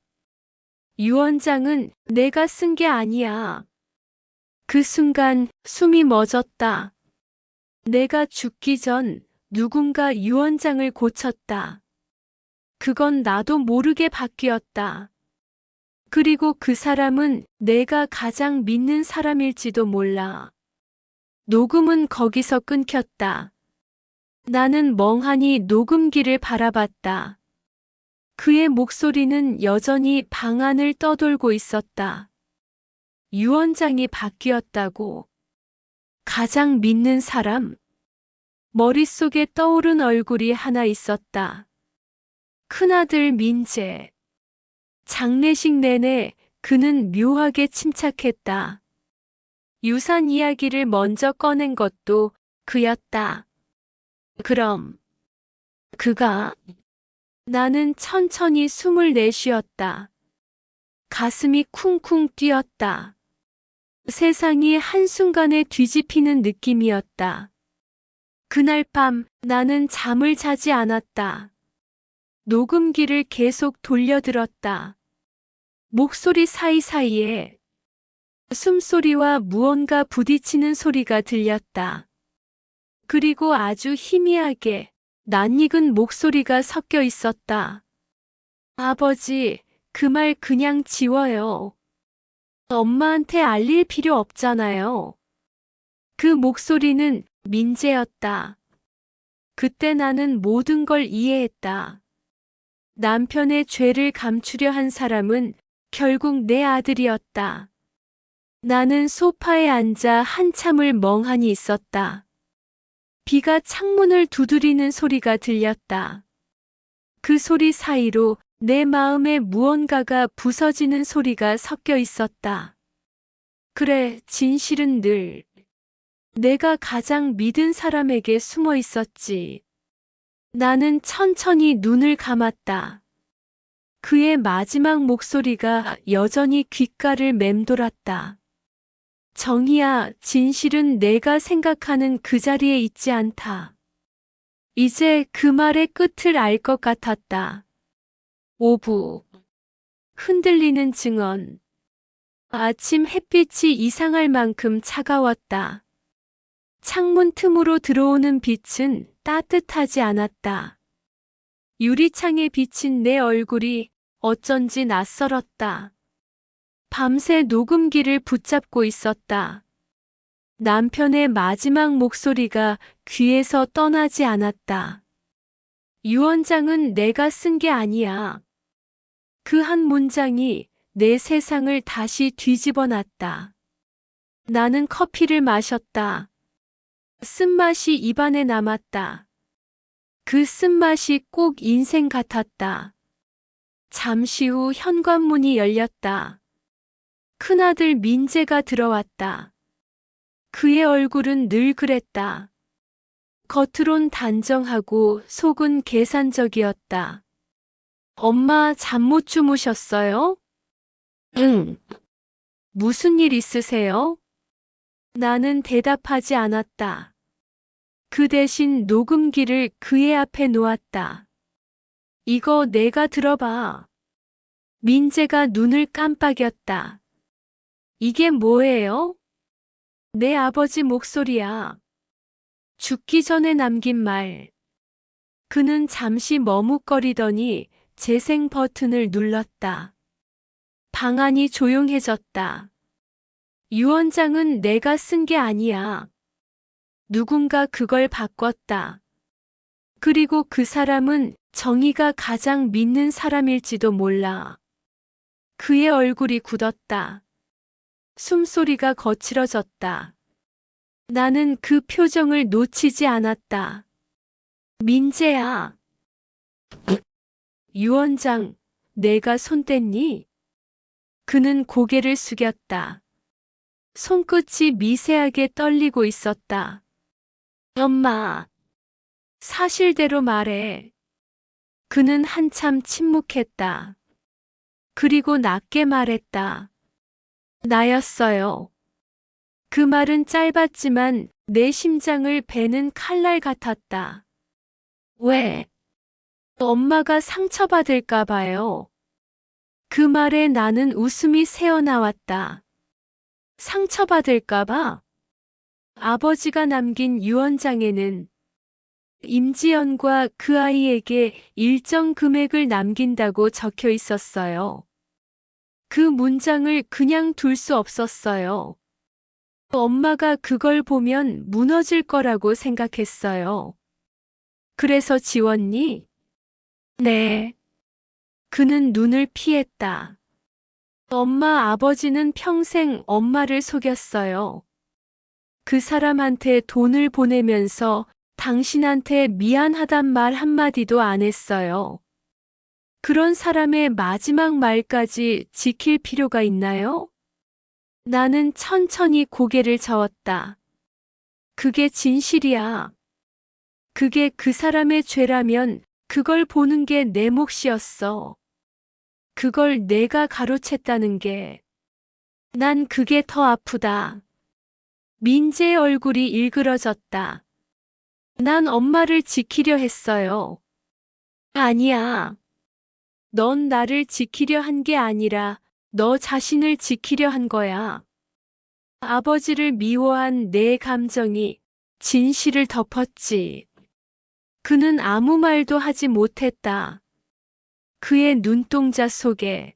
유언장은 내가 쓴 게 아니야. 그 순간 숨이 멎었다. 내가 죽기 전 누군가 유언장을 고쳤다. 그건 나도 모르게 바뀌었다. 그리고 그 사람은 내가 가장 믿는 사람일지도 몰라. 녹음은 거기서 끊겼다. 나는 멍하니 녹음기를 바라봤다. 그의 목소리는 여전히 방 안을 떠돌고 있었다. 유언장이 바뀌었다고. 가장 믿는 사람? 머릿속에 떠오른 얼굴이 하나 있었다. 큰아들 민재. 장례식 내내 그는 묘하게 침착했다. 유산 이야기를 먼저 꺼낸 것도 그였다. 그럼 그가. 나는 천천히 숨을 내쉬었다. 가슴이 쿵쿵 뛰었다. 세상이 한순간에 뒤집히는 느낌이었다. 그날 밤 나는 잠을 자지 않았다. 녹음기를 계속 돌려들었다. 목소리 사이사이에 숨소리와 무언가 부딪히는 소리가 들렸다. 그리고 아주 희미하게 낯익은 목소리가 섞여 있었다. 아버지, 그 말 그냥 지워요. 엄마한테 알릴 필요 없잖아요. 그 목소리는 민재였다. 그때 나는 모든 걸 이해했다. 남편의 죄를 감추려 한 사람은 결국 내 아들이었다. 나는 소파에 앉아 한참을 멍하니 있었다. 비가 창문을 두드리는 소리가 들렸다. 그 소리 사이로 내 마음에 무언가가 부서지는 소리가 섞여 있었다. 그래, 진실은 늘 내가 가장 믿은 사람에게 숨어 있었지. 나는 천천히 눈을 감았다. 그의 마지막 목소리가 여전히 귓가를 맴돌았다. 정희야, 진실은 내가 생각하는 그 자리에 있지 않다. 이제 그 말의 끝을 알 것 같았다. 오부. 흔들리는 증언. 아침 햇빛이 이상할 만큼 차가웠다. 창문 틈으로 들어오는 빛은 따뜻하지 않았다. 유리창에 비친 내 얼굴이 어쩐지 낯설었다. 밤새 녹음기를 붙잡고 있었다. 남편의 마지막 목소리가 귀에서 떠나지 않았다. 유 원장은 내가 쓴 게 아니야. 그 한 문장이 내 세상을 다시 뒤집어 놨다. 나는 커피를 마셨다. 쓴맛이 입안에 남았다. 그 쓴맛이 꼭 인생 같았다. 잠시 후 현관문이 열렸다. 큰아들 민재가 들어왔다. 그의 얼굴은 늘 그랬다. 겉으론 단정하고 속은 계산적이었다. 엄마 잠 못 주무셨어요? 응. 무슨 일 있으세요? 나는 대답하지 않았다. 그 대신 녹음기를 그의 앞에 놓았다. 이거 내가 들어봐. 민재가 눈을 깜빡였다. 이게 뭐예요? 내 아버지 목소리야. 죽기 전에 남긴 말. 그는 잠시 머뭇거리더니 재생 버튼을 눌렀다. 방 안이 조용해졌다. 유 원장은 내가 쓴 게 아니야. 누군가 그걸 바꿨다. 그리고 그 사람은 정의가 가장 믿는 사람일지도 몰라. 그의 얼굴이 굳었다. 숨소리가 거칠어졌다. 나는 그 표정을 놓치지 않았다. 민재야. 유 원장, 내가 손 뗐니? 그는 고개를 숙였다. 손끝이 미세하게 떨리고 있었다. 엄마, 사실대로 말해. 그는 한참 침묵했다. 그리고 낮게 말했다. 나였어요. 그 말은 짧았지만 내 심장을 베는 칼날 같았다. 왜? 엄마가 상처받을까 봐요. 그 말에 나는 웃음이 새어나왔다. 상처받을까 봐? 아버지가 남긴 유언장에는 임지연과 그 아이에게 일정 금액을 남긴다고 적혀 있었어요. 그 문장을 그냥 둘 수 없었어요. 엄마가 그걸 보면 무너질 거라고 생각했어요. 그래서 지웠니? 네. 그는 눈을 피했다. 엄마 아버지는 평생 엄마를 속였어요. 그 사람한테 돈을 보내면서 당신한테 미안하단 말 한마디도 안 했어요. 그런 사람의 마지막 말까지 지킬 필요가 있나요? 나는 천천히 고개를 저었다. 그게 진실이야. 그게 그 사람의 죄라면 그걸 보는 게 내 몫이었어. 그걸 내가 가로챘다는 게. 난 그게 더 아프다. 민재의 얼굴이 일그러졌다. 난 엄마를 지키려 했어요. 아니야. 넌 나를 지키려 한 게 아니라 너 자신을 지키려 한 거야. 아버지를 미워한 내 감정이 진실을 덮었지. 그는 아무 말도 하지 못했다. 그의 눈동자 속에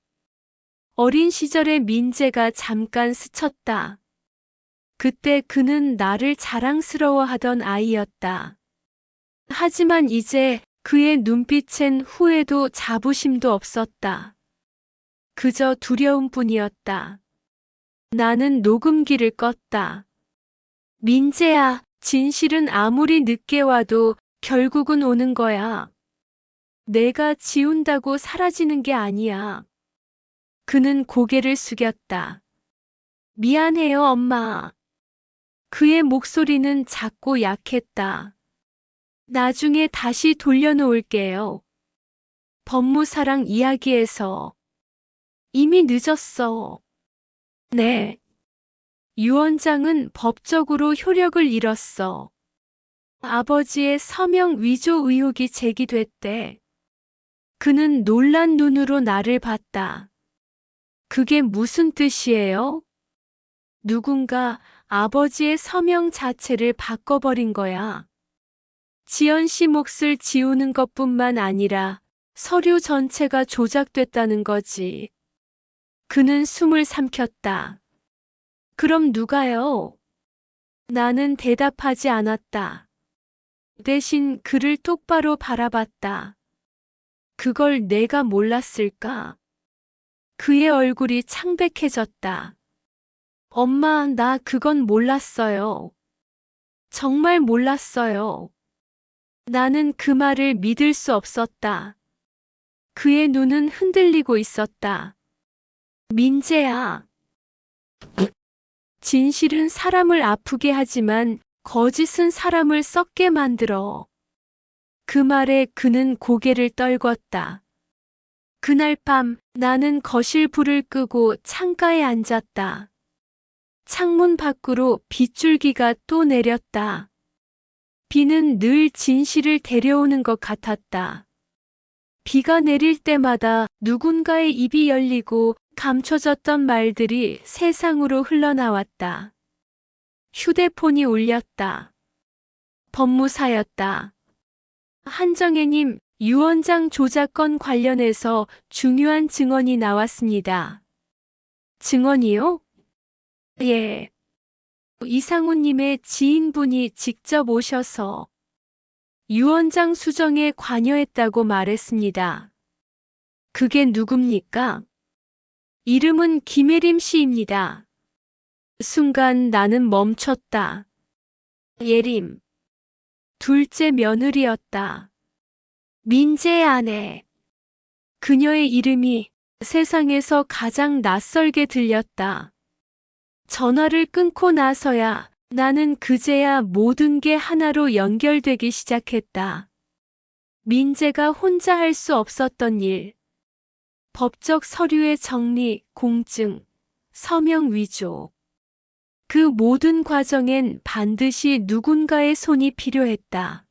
어린 시절의 민재가 잠깐 스쳤다. 그때 그는 나를 자랑스러워하던 아이였다. 하지만 이제 그의 눈빛엔 후회도 자부심도 없었다. 그저 두려움뿐이었다. 나는 녹음기를 껐다. 민재야, 진실은 아무리 늦게 와도 결국은 오는 거야. 내가 지운다고 사라지는 게 아니야. 그는 고개를 숙였다. 미안해요, 엄마. 그의 목소리는 작고 약했다. 나중에 다시 돌려놓을게요. 법무사랑 이야기에서. 이미 늦었어. 네. 유 원장은 법적으로 효력을 잃었어. 아버지의 서명 위조 의혹이 제기됐대. 그는 놀란 눈으로 나를 봤다. 그게 무슨 뜻이에요? 누군가 아버지의 서명 자체를 바꿔버린 거야. 지연 씨 몫을 지우는 것뿐만 아니라 서류 전체가 조작됐다는 거지. 그는 숨을 삼켰다. 그럼 누가요? 나는 대답하지 않았다. 대신 그를 똑바로 바라봤다. 그걸 내가 몰랐을까? 그의 얼굴이 창백해졌다. 엄마, 나 그건 몰랐어요. 정말 몰랐어요. 나는 그 말을 믿을 수 없었다. 그의 눈은 흔들리고 있었다. 민재야. 진실은 사람을 아프게 하지만 거짓은 사람을 썩게 만들어. 그 말에 그는 고개를 떨궜다. 그날 밤 나는 거실 불을 끄고 창가에 앉았다. 창문 밖으로 빗줄기가 또 내렸다. 비는 늘 진실을 데려오는 것 같았다. 비가 내릴 때마다 누군가의 입이 열리고 감춰졌던 말들이 세상으로 흘러나왔다. 휴대폰이 울렸다. 법무사였다. 한정혜님, 유 원장 조작건 관련해서 중요한 증언이 나왔습니다. 증언이요? 예. 이상훈님의 지인분이 직접 오셔서 유 원장 수정에 관여했다고 말했습니다. 그게 누굽니까? 이름은 김혜림 씨입니다. 순간 나는 멈췄다. 예림. 둘째 며느리였다. 민재의 아내. 그녀의 이름이 세상에서 가장 낯설게 들렸다. 전화를 끊고 나서야 나는 그제야 모든 게 하나로 연결되기 시작했다. 민재가 혼자 할 수 없었던 일. 법적 서류의 정리, 공증, 서명 위조. 그 모든 과정엔 반드시 누군가의 손이 필요했다.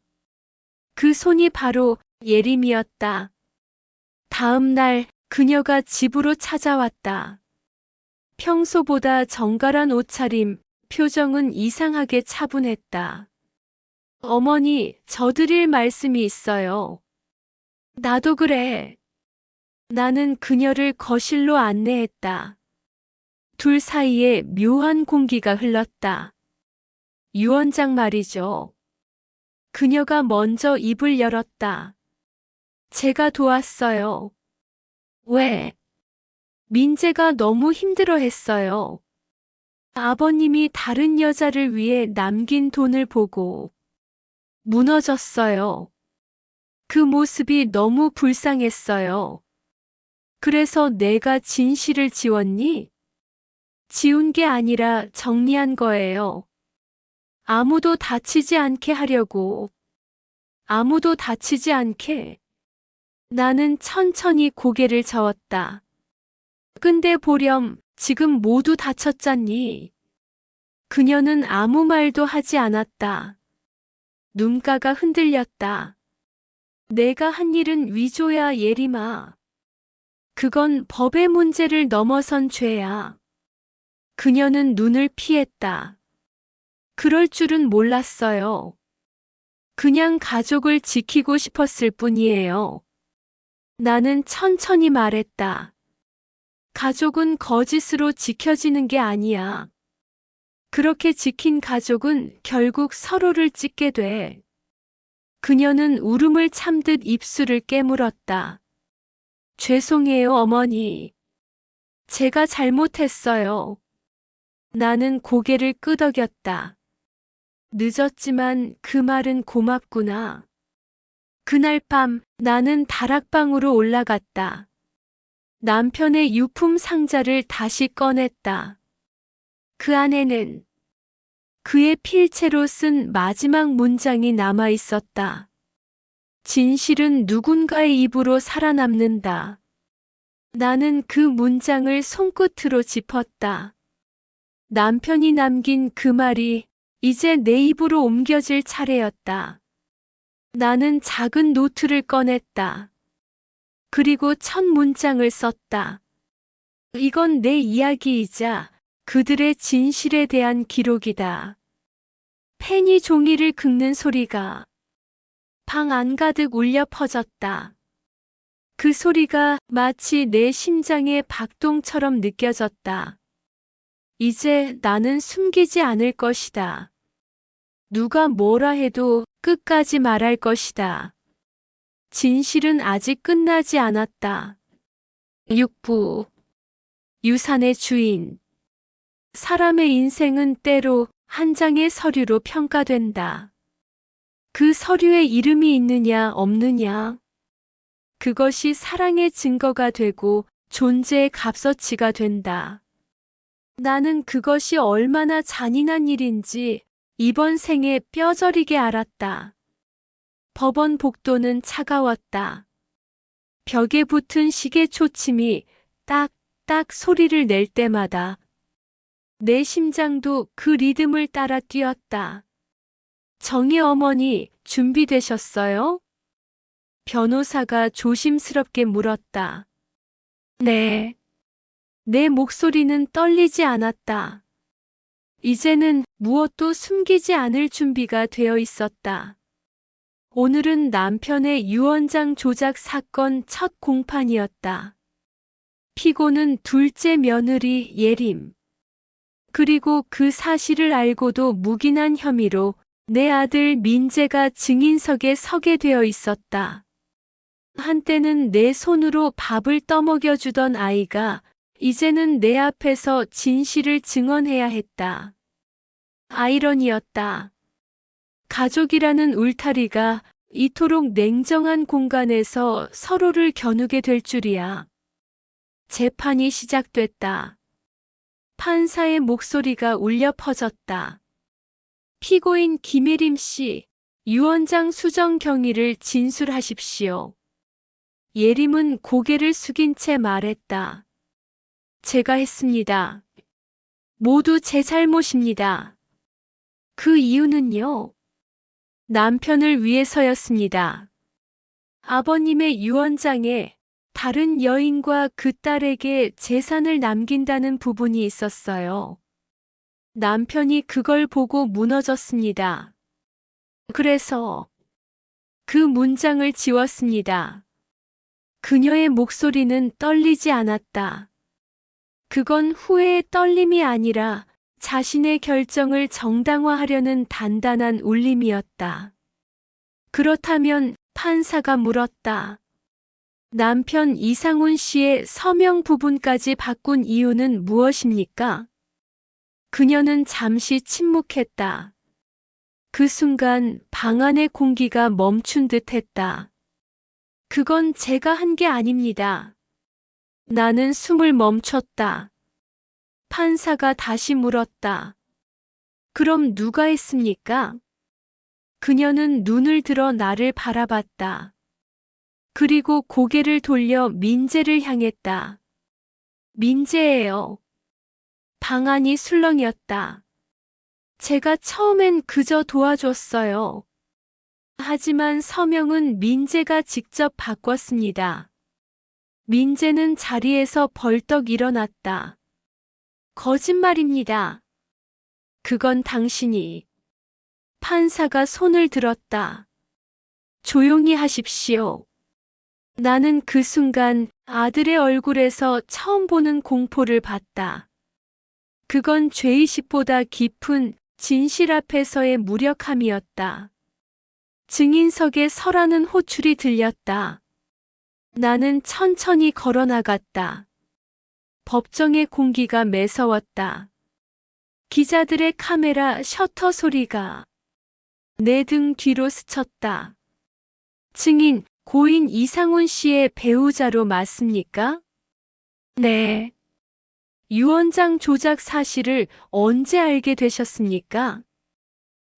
그 손이 바로 예림이었다. 다음 날 그녀가 집으로 찾아왔다. 평소보다 정갈한 옷차림, 표정은 이상하게 차분했다. 어머니, 저 드릴 말씀이 있어요. 나도 그래. 나는 그녀를 거실로 안내했다. 둘 사이에 묘한 공기가 흘렀다. 유 원장 말이죠. 그녀가 먼저 입을 열었다. 제가 도왔어요. 왜? 민재가 너무 힘들어했어요. 아버님이 다른 여자를 위해 남긴 돈을 보고 무너졌어요. 그 모습이 너무 불쌍했어요. 그래서 내가 진실을 지웠니? 지운 게 아니라 정리한 거예요. 아무도 다치지 않게 하려고. 아무도 다치지 않게. 나는 천천히 고개를 저었다. 근데 보렴, 지금 모두 다쳤잖니. 그녀는 아무 말도 하지 않았다. 눈가가 흔들렸다. 내가 한 일은 위조야, 예림아. 그건 법의 문제를 넘어선 죄야. 그녀는 눈을 피했다. 그럴 줄은 몰랐어요. 그냥 가족을 지키고 싶었을 뿐이에요. 나는 천천히 말했다. 가족은 거짓으로 지켜지는 게 아니야. 그렇게 지킨 가족은 결국 서로를 찢게 돼. 그녀는 울음을 참듯 입술을 깨물었다. 죄송해요, 어머니. 제가 잘못했어요. 나는 고개를 끄덕였다. 늦었지만 그 말은 고맙구나. 그날 밤 나는 다락방으로 올라갔다. 남편의 유품 상자를 다시 꺼냈다. 그 안에는 그의 필체로 쓴 마지막 문장이 남아 있었다. 진실은 누군가의 입으로 살아남는다. 나는 그 문장을 손끝으로 짚었다. 남편이 남긴 그 말이 이제 내 입으로 옮겨질 차례였다. 나는 작은 노트를 꺼냈다. 그리고 첫 문장을 썼다. 이건 내 이야기이자 그들의 진실에 대한 기록이다. 펜이 종이를 긁는 소리가 방 안가득 울려 퍼졌다. 그 소리가 마치 내 심장의 박동처럼 느껴졌다. 이제 나는 숨기지 않을 것이다. 누가 뭐라 해도 끝까지 말할 것이다. 진실은 아직 끝나지 않았다. 6부 유산의 주인. 사람의 인생은 때로 한 장의 서류로 평가된다. 그 서류에 이름이 있느냐 없느냐. 그것이 사랑의 증거가 되고 존재의 값어치가 된다. 나는 그것이 얼마나 잔인한 일인지 이번 생에 뼈저리게 알았다. 법원 복도는 차가웠다. 벽에 붙은 시계 초침이 딱딱 소리를 낼 때마다 내 심장도 그 리듬을 따라 뛰었다. 정의 어머니, 준비되셨어요? 변호사가 조심스럽게 물었다. 네. 내 목소리는 떨리지 않았다. 이제는 무엇도 숨기지 않을 준비가 되어 있었다. 오늘은 남편의 유언장 조작 사건 첫 공판이었다. 피고는 둘째 며느리 예림. 그리고 그 사실을 알고도 묵인한 혐의로 내 아들 민재가 증인석에 서게 되어 있었다. 한때는 내 손으로 밥을 떠먹여주던 아이가 이제는 내 앞에서 진실을 증언해야 했다. 아이러니였다. 가족이라는 울타리가 이토록 냉정한 공간에서 서로를 겨누게 될 줄이야. 재판이 시작됐다. 판사의 목소리가 울려 퍼졌다. 피고인 김예림 씨, 유언장 수정 경위를 진술하십시오. 예림은 고개를 숙인 채 말했다. 제가 했습니다. 모두 제 잘못입니다. 그 이유는요? 남편을 위해서였습니다. 아버님의 유언장에 다른 여인과 그 딸에게 재산을 남긴다는 부분이 있었어요. 남편이 그걸 보고 무너졌습니다. 그래서 그 문장을 지웠습니다. 그녀의 목소리는 떨리지 않았다. 그건 후회의 떨림이 아니라 자신의 결정을 정당화하려는 단단한 울림이었다. 그렇다면 판사가 물었다. 남편 이상훈 씨의 서명 부분까지 바꾼 이유는 무엇입니까? 그녀는 잠시 침묵했다. 그 순간 방 안의 공기가 멈춘 듯 했다. 그건 제가 한 게 아닙니다. 나는 숨을 멈췄다. 판사가 다시 물었다. 그럼 누가 했습니까? 그녀는 눈을 들어 나를 바라봤다. 그리고 고개를 돌려 민재를 향했다. 민재예요. 방 안이 술렁이었다. 제가 처음엔 그저 도와줬어요. 하지만 서명은 민재가 직접 바꿨습니다. 민재는 자리에서 벌떡 일어났다. 거짓말입니다. 그건 당신이. 판사가 손을 들었다. 조용히 하십시오. 나는 그 순간 아들의 얼굴에서 처음 보는 공포를 봤다. 그건 죄의식보다 깊은 진실 앞에서의 무력함이었다. 증인석에 서라는 호출이 들렸다. 나는 천천히 걸어나갔다. 법정의 공기가 매서웠다. 기자들의 카메라 셔터 소리가 내 등 뒤로 스쳤다. 증인, 고인 이상훈 씨의 배우자로 맞습니까? 네. 유언장 조작 사실을 언제 알게 되셨습니까?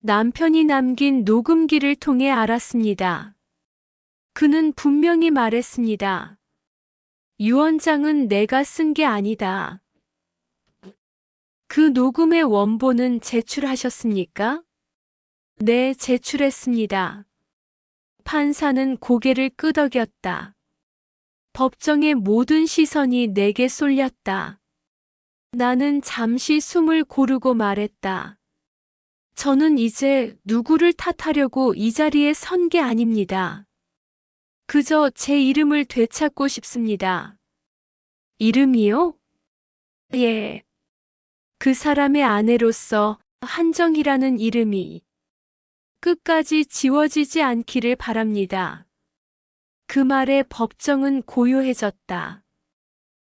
남편이 남긴 녹음기를 통해 알았습니다. 그는 분명히 말했습니다. 유언장은 내가 쓴 게 아니다. 그 녹음의 원본은 제출하셨습니까? 네, 제출했습니다. 판사는 고개를 끄덕였다. 법정의 모든 시선이 내게 쏠렸다. 나는 잠시 숨을 고르고 말했다. 저는 이제 누구를 탓하려고 이 자리에 선 게 아닙니다. 그저 제 이름을 되찾고 싶습니다. 이름이요? 예. 그 사람의 아내로서 한정이라는 이름이 끝까지 지워지지 않기를 바랍니다. 그 말에 법정은 고요해졌다.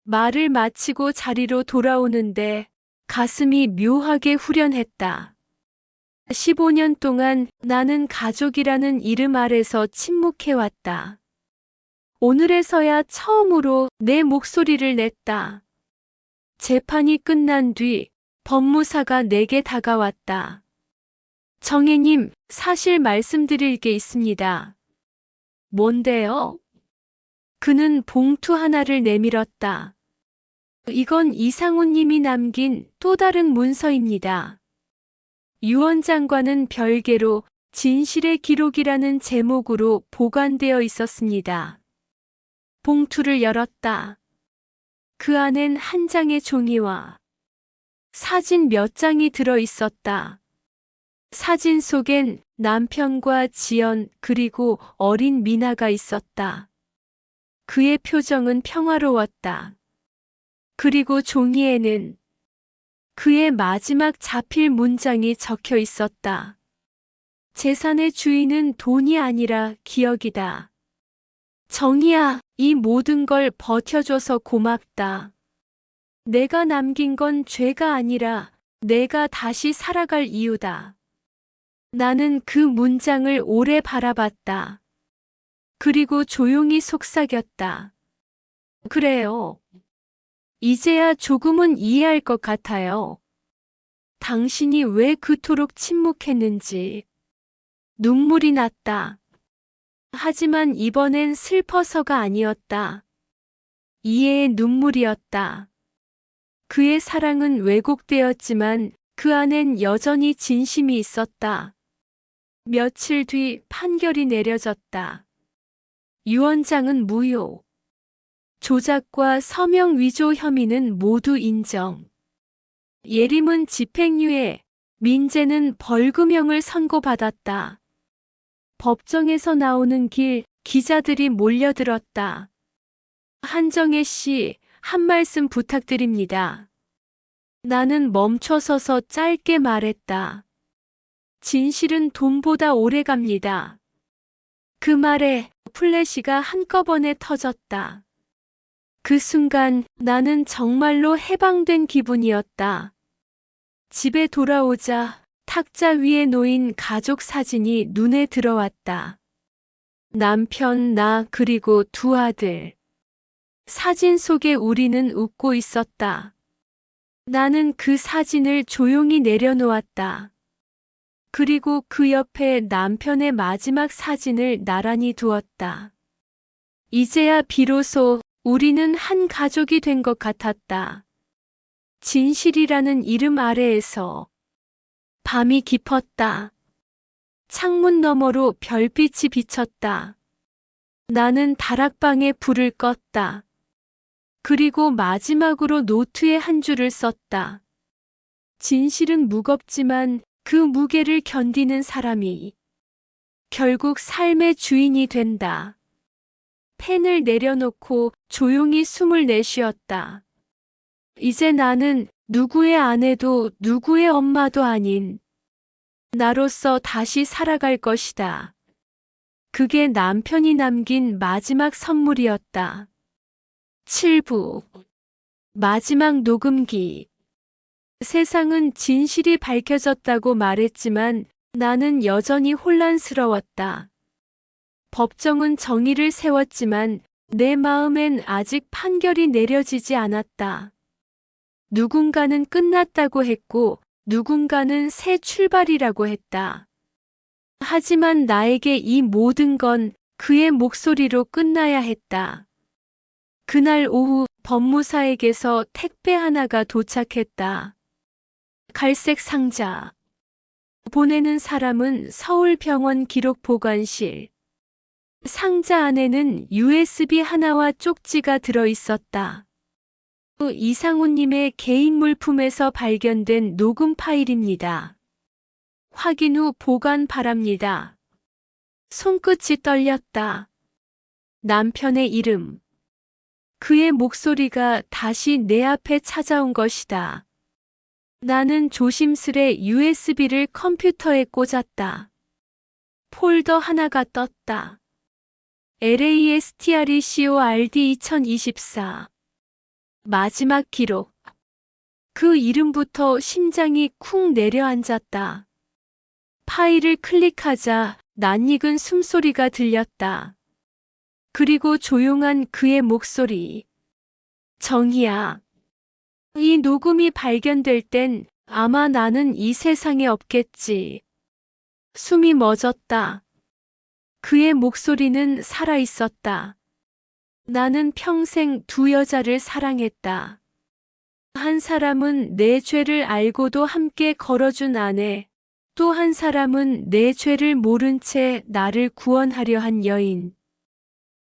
말을 마치고 자리로 돌아오는데 가슴이 묘하게 후련했다. 15년 동안 나는 가족이라는 이름 아래서 침묵해왔다. 오늘에서야 처음으로 내 목소리를 냈다. 재판이 끝난 뒤 법무사가 내게 다가왔다. 정혜님, 사실 말씀드릴 게 있습니다. 뭔데요? 그는 봉투 하나를 내밀었다. 이건 이상훈 님이 남긴 또 다른 문서입니다. 유언장과는 별개로 진실의 기록이라는 제목으로 보관되어 있었습니다. 봉투를 열었다. 그 안엔 한 장의 종이와 사진 몇 장이 들어 있었다. 사진 속엔 남편과 지연 그리고 어린 미나가 있었다. 그의 표정은 평화로웠다. 그리고 종이에는 그의 마지막 자필 문장이 적혀 있었다. 재산의 주인은 돈이 아니라 기억이다. 정희야, 이 모든 걸 버텨줘서 고맙다. 내가 남긴 건 죄가 아니라 내가 다시 살아갈 이유다. 나는 그 문장을 오래 바라봤다. 그리고 조용히 속삭였다. 그래요. 이제야 조금은 이해할 것 같아요. 당신이 왜 그토록 침묵했는지. 눈물이 났다. 하지만 이번엔 슬퍼서가 아니었다. 이해의 눈물이었다. 그의 사랑은 왜곡되었지만 그 안엔 여전히 진심이 있었다. 며칠 뒤 판결이 내려졌다. 유언장은 무효. 조작과 서명 위조 혐의는 모두 인정. 예림은 집행유예, 민재는 벌금형을 선고받았다. 법정에서 나오는 길 기자들이 몰려들었다. 한정혜 씨, 한 말씀 부탁드립니다. 나는 멈춰서서 짧게 말했다. 진실은 돈보다 오래 갑니다. 그 말에 플래시가 한꺼번에 터졌다. 그 순간 나는 정말로 해방된 기분이었다. 집에 돌아오자 탁자 위에 놓인 가족 사진이 눈에 들어왔다. 남편, 나, 그리고 두 아들. 사진 속에 우리는 웃고 있었다. 나는 그 사진을 조용히 내려놓았다. 그리고 그 옆에 남편의 마지막 사진을 나란히 두었다. 이제야 비로소 우리는 한 가족이 된 것 같았다. 진실이라는 이름 아래에서 밤이 깊었다. 창문 너머로 별빛이 비쳤다. 나는 다락방에 불을 껐다. 그리고 마지막으로 노트에 한 줄을 썼다. 진실은 무겁지만 그 무게를 견디는 사람이 결국 삶의 주인이 된다. 펜을 내려놓고 조용히 숨을 내쉬었다. 이제 나는 누구의 아내도 누구의 엄마도 아닌 나로서 다시 살아갈 것이다. 그게 남편이 남긴 마지막 선물이었다. 7부 마지막 녹음기. 세상은 진실이 밝혀졌다고 말했지만 나는 여전히 혼란스러웠다. 법정은 정의를 세웠지만 내 마음엔 아직 판결이 내려지지 않았다. 누군가는 끝났다고 했고 누군가는 새 출발이라고 했다. 하지만 나에게 이 모든 건 그의 목소리로 끝나야 했다. 그날 오후 법무사에게서 택배 하나가 도착했다. 갈색 상자. 보내는 사람은 서울병원 기록보관실. 상자 안에는 USB 하나와 쪽지가 들어 있었다. 이상우님의 개인 물품에서 발견된 녹음 파일입니다. 확인 후 보관 바랍니다. 손끝이 떨렸다. 남편의 이름. 그의 목소리가 다시 내 앞에 찾아온 것이다. 나는 조심스레 USB를 컴퓨터에 꽂았다. 폴더 하나가 떴다. LASTRECORD 2024. 마지막 기록. 그 이름부터 심장이 쿵 내려앉았다. 파일을 클릭하자 낯익은 숨소리가 들렸다. 그리고 조용한 그의 목소리. 정희야. 이 녹음이 발견될 땐 아마 나는 이 세상에 없겠지. 숨이 멎었다. 그의 목소리는 살아있었다. 나는 평생 두 여자를 사랑했다. 한 사람은 내 죄를 알고도 함께 걸어준 아내, 또 한 사람은 내 죄를 모른 채 나를 구원하려 한 여인.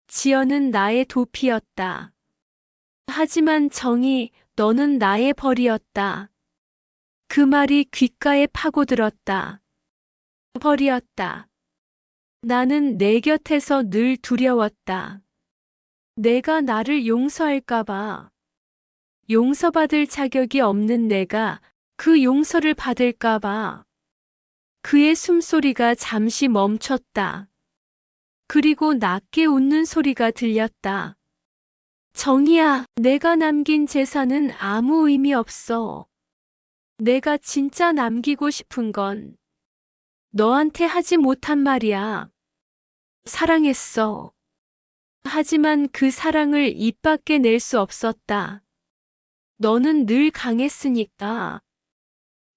지연은 나의 도피였다. 하지만 정희, 너는 나의 벌이었다. 그 말이 귓가에 파고들었다. 벌이었다. 나는 내 곁에서 늘 두려웠다. 내가 나를 용서할까봐. 용서받을 자격이 없는 내가 그 용서를 받을까봐. 그의 숨소리가 잠시 멈췄다. 그리고 낮게 웃는 소리가 들렸다. 정희야, 내가 남긴 재산은 아무 의미 없어. 내가 진짜 남기고 싶은 건 너한테 하지 못한 말이야. 사랑했어. 하지만 그 사랑을 입 밖에 낼 수 없었다. 너는 늘 강했으니까.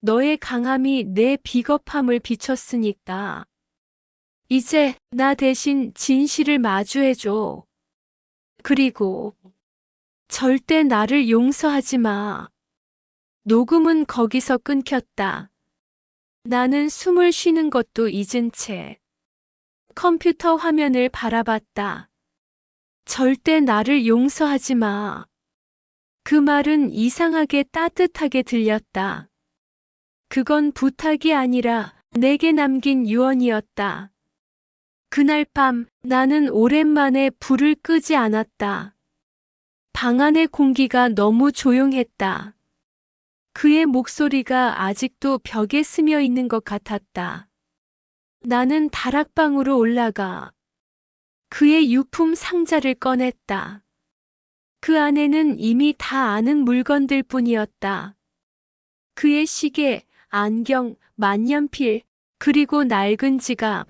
너의 강함이 내 비겁함을 비췄으니까. 이제 나 대신 진실을 마주해줘. 그리고 절대 나를 용서하지 마. 녹음은 거기서 끊겼다. 나는 숨을 쉬는 것도 잊은 채 컴퓨터 화면을 바라봤다. 절대 나를 용서하지 마. 그 말은 이상하게 따뜻하게 들렸다. 그건 부탁이 아니라 내게 남긴 유언이었다. 그날 밤 나는 오랜만에 불을 끄지 않았다. 방 안의 공기가 너무 조용했다. 그의 목소리가 아직도 벽에 스며 있는 것 같았다. 나는 다락방으로 올라가 그의 유품 상자를 꺼냈다. 그 안에는 이미 다 아는 물건들 뿐이었다. 그의 시계, 안경, 만년필, 그리고 낡은 지갑.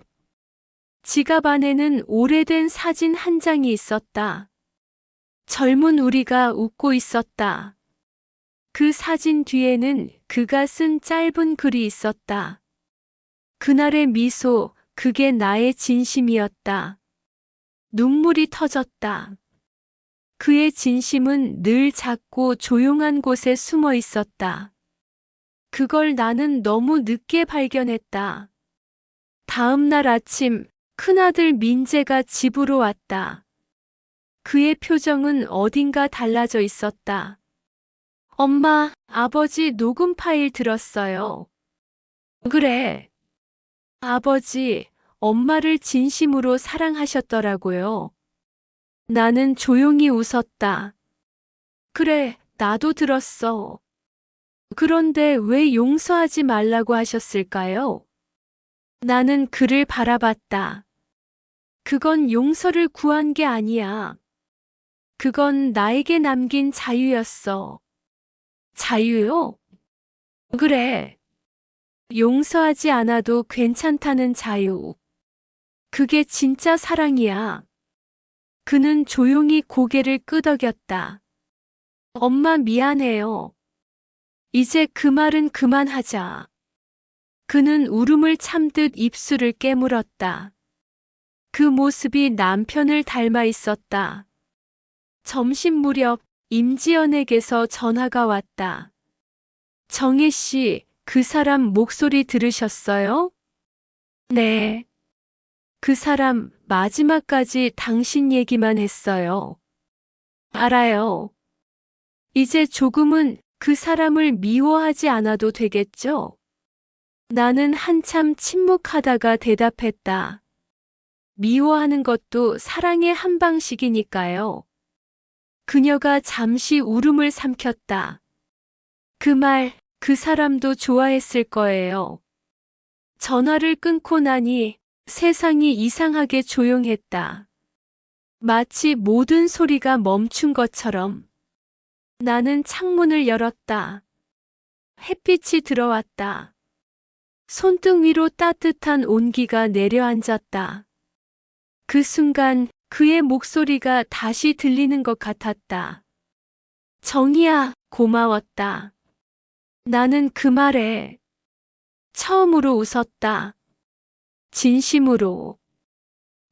지갑 안에는 오래된 사진 한 장이 있었다. 젊은 우리가 웃고 있었다. 그 사진 뒤에는 그가 쓴 짧은 글이 있었다. 그날의 미소, 그게 나의 진심이었다. 눈물이 터졌다. 그의 진심은 늘 작고 조용한 곳에 숨어 있었다. 그걸 나는 너무 늦게 발견했다. 다음 날 아침, 큰아들 민재가 집으로 왔다. 그의 표정은 어딘가 달라져 있었다. 엄마, 아버지 녹음 파일 들었어요. 그래. 아버지, 엄마를 진심으로 사랑하셨더라고요. 나는 조용히 웃었다. 그래, 나도 들었어. 그런데 왜 용서하지 말라고 하셨을까요? 나는 그를 바라봤다. 그건 용서를 구한 게 아니야. 그건 나에게 남긴 자유였어. 자유요? 그래. 용서하지 않아도 괜찮다는 자유. 그게 진짜 사랑이야. 그는 조용히 고개를 끄덕였다. 엄마 미안해요. 이제 그 말은 그만하자. 그는 울음을 참듯 입술을 깨물었다. 그 모습이 남편을 닮아 있었다. 점심 무렵 임지연에게서 전화가 왔다. 정혜 씨, 그 사람 목소리 들으셨어요? 네. 그 사람 마지막까지 당신 얘기만 했어요. 알아요. 이제 조금은 그 사람을 미워하지 않아도 되겠죠? 나는 한참 침묵하다가 대답했다. 미워하는 것도 사랑의 한 방식이니까요. 그녀가 잠시 울음을 삼켰다. 그 말, 그 사람도 좋아했을 거예요. 전화를 끊고 나니 세상이 이상하게 조용했다. 마치 모든 소리가 멈춘 것처럼. 나는 창문을 열었다. 햇빛이 들어왔다. 손등 위로 따뜻한 온기가 내려앉았다. 그 순간 그의 목소리가 다시 들리는 것 같았다. 정희야, 고마웠다. 나는 그 말에 처음으로 웃었다. 진심으로.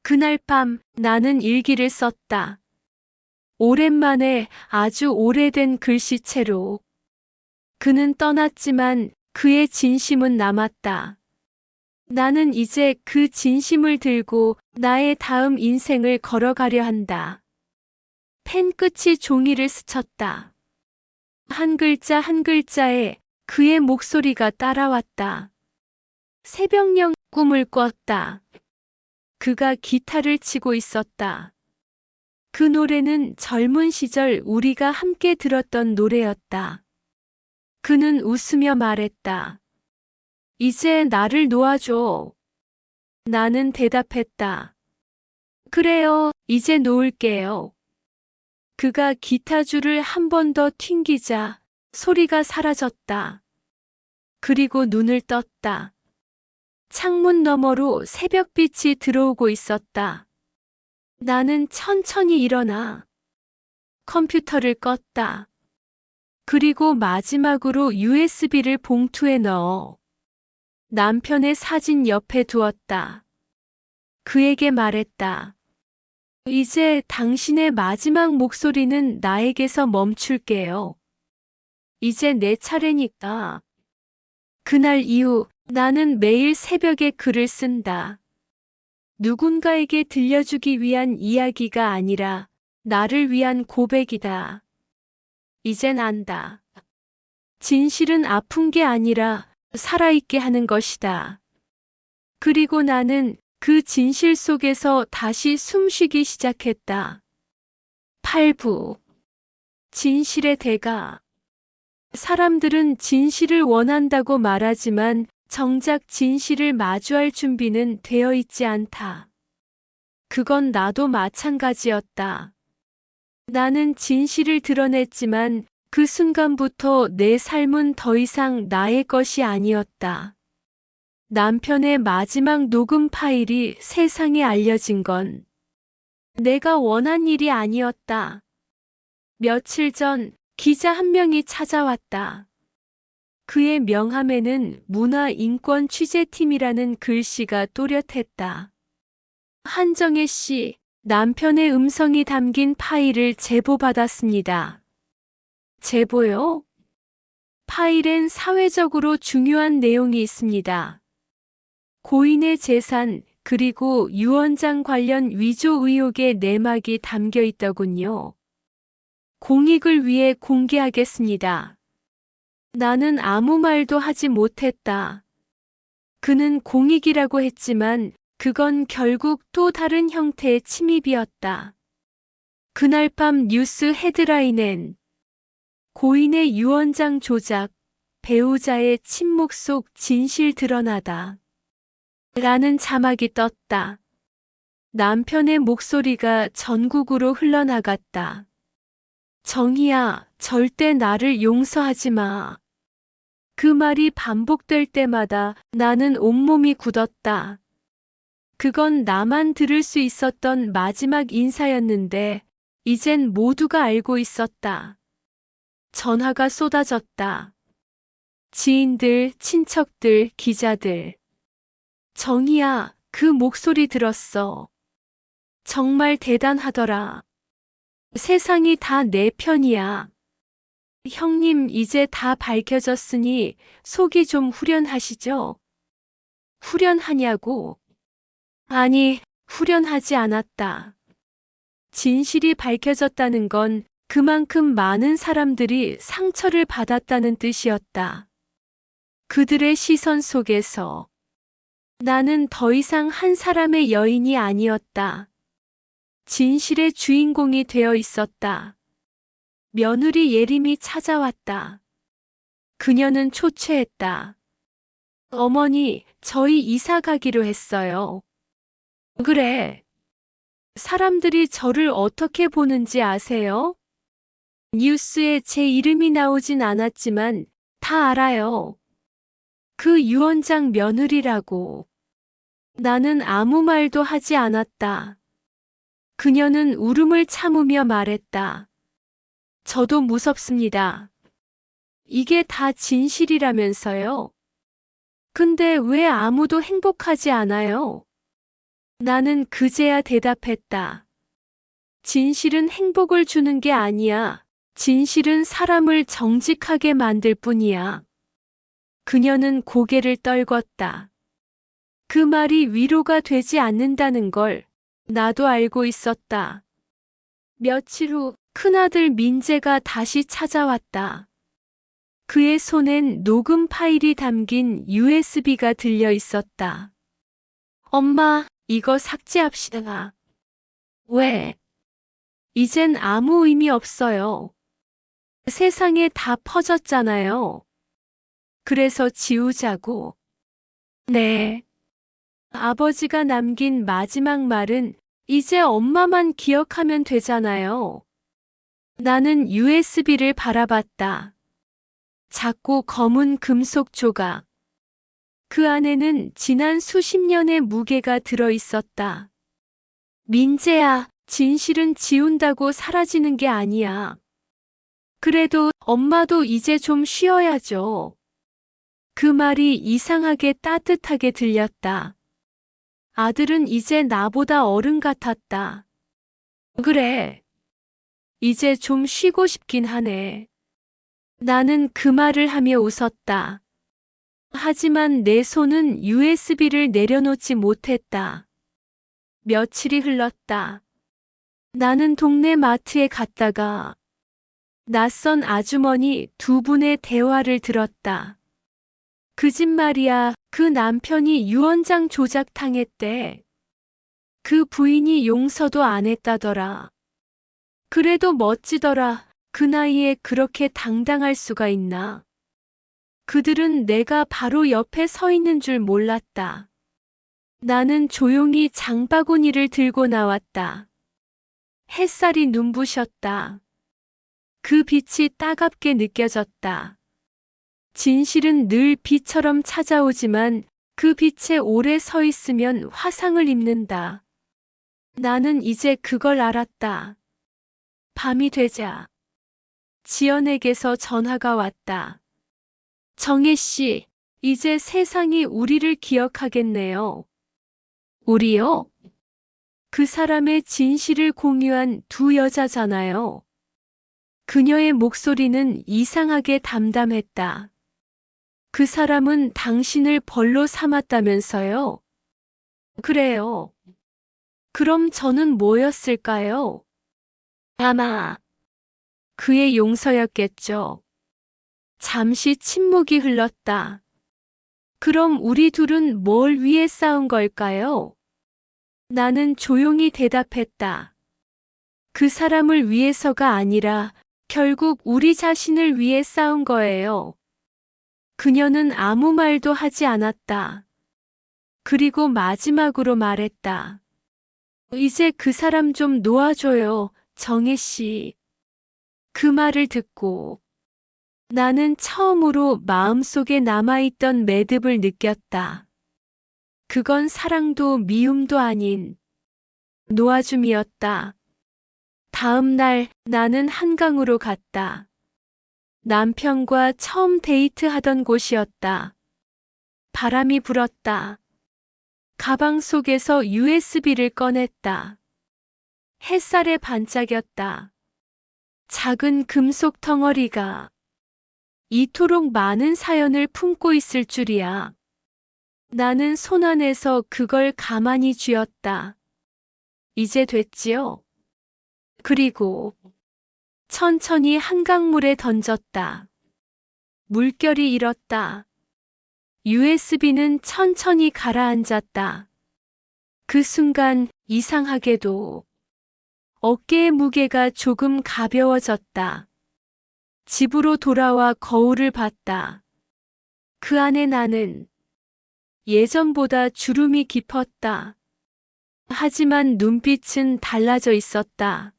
그날 밤 나는 일기를 썼다. 오랜만에 아주 오래된 글씨체로. 그는 떠났지만 그의 진심은 남았다. 나는 이제 그 진심을 들고 나의 다음 인생을 걸어가려 한다. 펜 끝이 종이를 스쳤다. 한 글자 한 글자에 그의 목소리가 따라왔다. 새벽녘 꿈을 꿨다. 그가 기타를 치고 있었다. 그 노래는 젊은 시절 우리가 함께 들었던 노래였다. 그는 웃으며 말했다. 이제 나를 놓아줘. 나는 대답했다. 그래요, 이제 놓을게요. 그가 기타줄을 한 번 더 튕기자 소리가 사라졌다. 그리고 눈을 떴다. 창문 너머로 새벽빛이 들어오고 있었다. 나는 천천히 일어나 컴퓨터를 껐다. 그리고 마지막으로 USB를 봉투에 넣어 남편의 사진 옆에 두었다. 그에게 말했다. 이제 당신의 마지막 목소리는 나에게서 멈출게요. 이제 내 차례니까. 그날 이후 나는 매일 새벽에 글을 쓴다. 누군가에게 들려주기 위한 이야기가 아니라 나를 위한 고백이다. 이젠 안다. 진실은 아픈 게 아니라 살아있게 하는 것이다. 그리고 나는 그 진실 속에서 다시 숨쉬기 시작했다. 8부. 진실의 대가. 사람들은 진실을 원한다고 말하지만 정작 진실을 마주할 준비는 되어 있지 않다. 그건 나도 마찬가지였다. 나는 진실을 드러냈지만 그 순간부터 내 삶은 더 이상 나의 것이 아니었다. 남편의 마지막 녹음 파일이 세상에 알려진 건 내가 원한 일이 아니었다. 며칠 전 기자 한 명이 찾아왔다. 그의 명함에는 문화인권 취재팀이라는 글씨가 또렷했다. 한정혜 씨, 남편의 음성이 담긴 파일을 제보받았습니다. 제보요? 파일엔 사회적으로 중요한 내용이 있습니다. 고인의 재산 그리고 유언장 관련 위조 의혹의 내막이 담겨 있더군요. 공익을 위해 공개하겠습니다. 나는 아무 말도 하지 못했다. 그는 공익이라고 했지만 그건 결국 또 다른 형태의 침입이었다. 그날 밤 뉴스 헤드라인엔 고인의 유언장 조작, 배우자의 침묵 속 진실 드러나다. 라는 자막이 떴다. 남편의 목소리가 전국으로 흘러나갔다. 정희야, 절대 나를 용서하지 마. 그 말이 반복될 때마다 나는 온몸이 굳었다. 그건 나만 들을 수 있었던 마지막 인사였는데 이젠 모두가 알고 있었다. 전화가 쏟아졌다. 지인들, 친척들, 기자들. 정희야, 그 목소리 들었어. 정말 대단하더라. 세상이 다 내 편이야. 형님, 이제 다 밝혀졌으니 속이 좀 후련하시죠? 후련하냐고? 아니, 후련하지 않았다. 진실이 밝혀졌다는 건 그만큼 많은 사람들이 상처를 받았다는 뜻이었다. 그들의 시선 속에서 나는 더 이상 한 사람의 여인이 아니었다. 진실의 주인공이 되어 있었다. 며느리 예림이 찾아왔다. 그녀는 초췌했다. 어머니, 저희 이사 가기로 했어요. 그래. 사람들이 저를 어떻게 보는지 아세요? 뉴스에 제 이름이 나오진 않았지만 다 알아요. 그 유언장 며느리라고. 나는 아무 말도 하지 않았다. 그녀는 울음을 참으며 말했다. 저도 무섭습니다. 이게 다 진실이라면서요. 근데 왜 아무도 행복하지 않아요? 나는 그제야 대답했다. 진실은 행복을 주는 게 아니야. 진실은 사람을 정직하게 만들 뿐이야. 그녀는 고개를 떨궜다. 그 말이 위로가 되지 않는다는 걸 나도 알고 있었다. 며칠 후 큰아들 민재가 다시 찾아왔다. 그의 손엔 녹음 파일이 담긴 USB가 들려 있었다. 엄마, 이거 삭제합시다. 왜? 이젠 아무 의미 없어요. 세상에 다 퍼졌잖아요. 그래서 지우자고. 네. 아버지가 남긴 마지막 말은 이제 엄마만 기억하면 되잖아요. 나는 USB를 바라봤다. 작고 검은 금속 조각. 그 안에는 지난 수십 년의 무게가 들어 있었다. 민재야, 진실은 지운다고 사라지는 게 아니야. 그래도 엄마도 이제 좀 쉬어야죠. 그 말이 이상하게 따뜻하게 들렸다. 아들은 이제 나보다 어른 같았다. 그래. 이제 좀 쉬고 싶긴 하네. 나는 그 말을 하며 웃었다. 하지만 내 손은 USB를 내려놓지 못했다. 며칠이 흘렀다. 나는 동네 마트에 갔다가 낯선 아주머니 두 분의 대화를 들었다. 그 집 말이야, 그 남편이 유언장 조작 당했대. 그 부인이 용서도 안 했다더라. 그래도 멋지더라. 그 나이에 그렇게 당당할 수가 있나. 그들은 내가 바로 옆에 서 있는 줄 몰랐다. 나는 조용히 장바구니를 들고 나왔다. 햇살이 눈부셨다. 그 빛이 따갑게 느껴졌다. 진실은 늘 비처럼 찾아오지만 그 빛에 오래 서 있으면 화상을 입는다. 나는 이제 그걸 알았다. 밤이 되자 지연에게서 전화가 왔다. 정혜 씨, 이제 세상이 우리를 기억하겠네요. 우리요? 그 사람의 진실을 공유한 두 여자잖아요. 그녀의 목소리는 이상하게 담담했다. 그 사람은 당신을 벌로 삼았다면서요? 그래요. 그럼 저는 뭐였을까요? 아마 그의 용서였겠죠. 잠시 침묵이 흘렀다. 그럼 우리 둘은 뭘 위해 싸운 걸까요? 나는 조용히 대답했다. 그 사람을 위해서가 아니라 결국 우리 자신을 위해 싸운 거예요. 그녀는 아무 말도 하지 않았다. 그리고 마지막으로 말했다. 이제 그 사람 좀 놓아줘요, 정혜 씨. 그 말을 듣고 나는 처음으로 마음속에 남아있던 매듭을 느꼈다. 그건 사랑도 미움도 아닌 놓아줌이었다. 다음 날 나는 한강으로 갔다. 남편과 처음 데이트하던 곳이었다. 바람이 불었다. 가방 속에서 USB를 꺼냈다. 햇살에 반짝였다. 작은 금속 덩어리가 이토록 많은 사연을 품고 있을 줄이야. 나는 손안에서 그걸 가만히 쥐었다. 이제 됐지요? 그리고 천천히 한강물에 던졌다. 물결이 일었다. USB는 천천히 가라앉았다. 그 순간 이상하게도 어깨의 무게가 조금 가벼워졌다. 집으로 돌아와 거울을 봤다. 그 안에 나는 예전보다 주름이 깊었다. 하지만 눈빛은 달라져 있었다.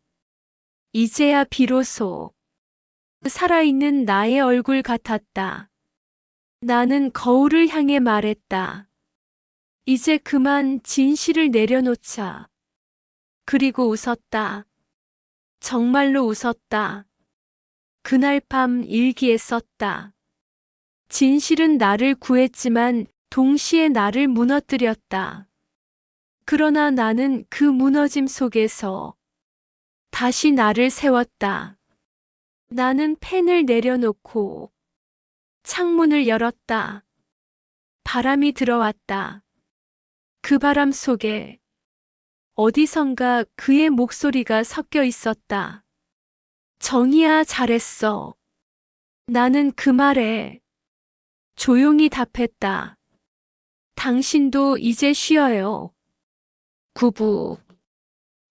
이제야 비로소 살아있는 나의 얼굴 같았다. 나는 거울을 향해 말했다. 이제 그만 진실을 내려놓자. 그리고 웃었다. 정말로 웃었다. 그날 밤 일기에 썼다. 진실은 나를 구했지만 동시에 나를 무너뜨렸다. 그러나 나는 그 무너짐 속에서 다시 나를 세웠다. 나는 펜을 내려놓고 창문을 열었다. 바람이 들어왔다. 그 바람 속에 어디선가 그의 목소리가 섞여 있었다. 정희야, 잘했어. 나는 그 말에 조용히 답했다. 당신도 이제 쉬어요. 구부.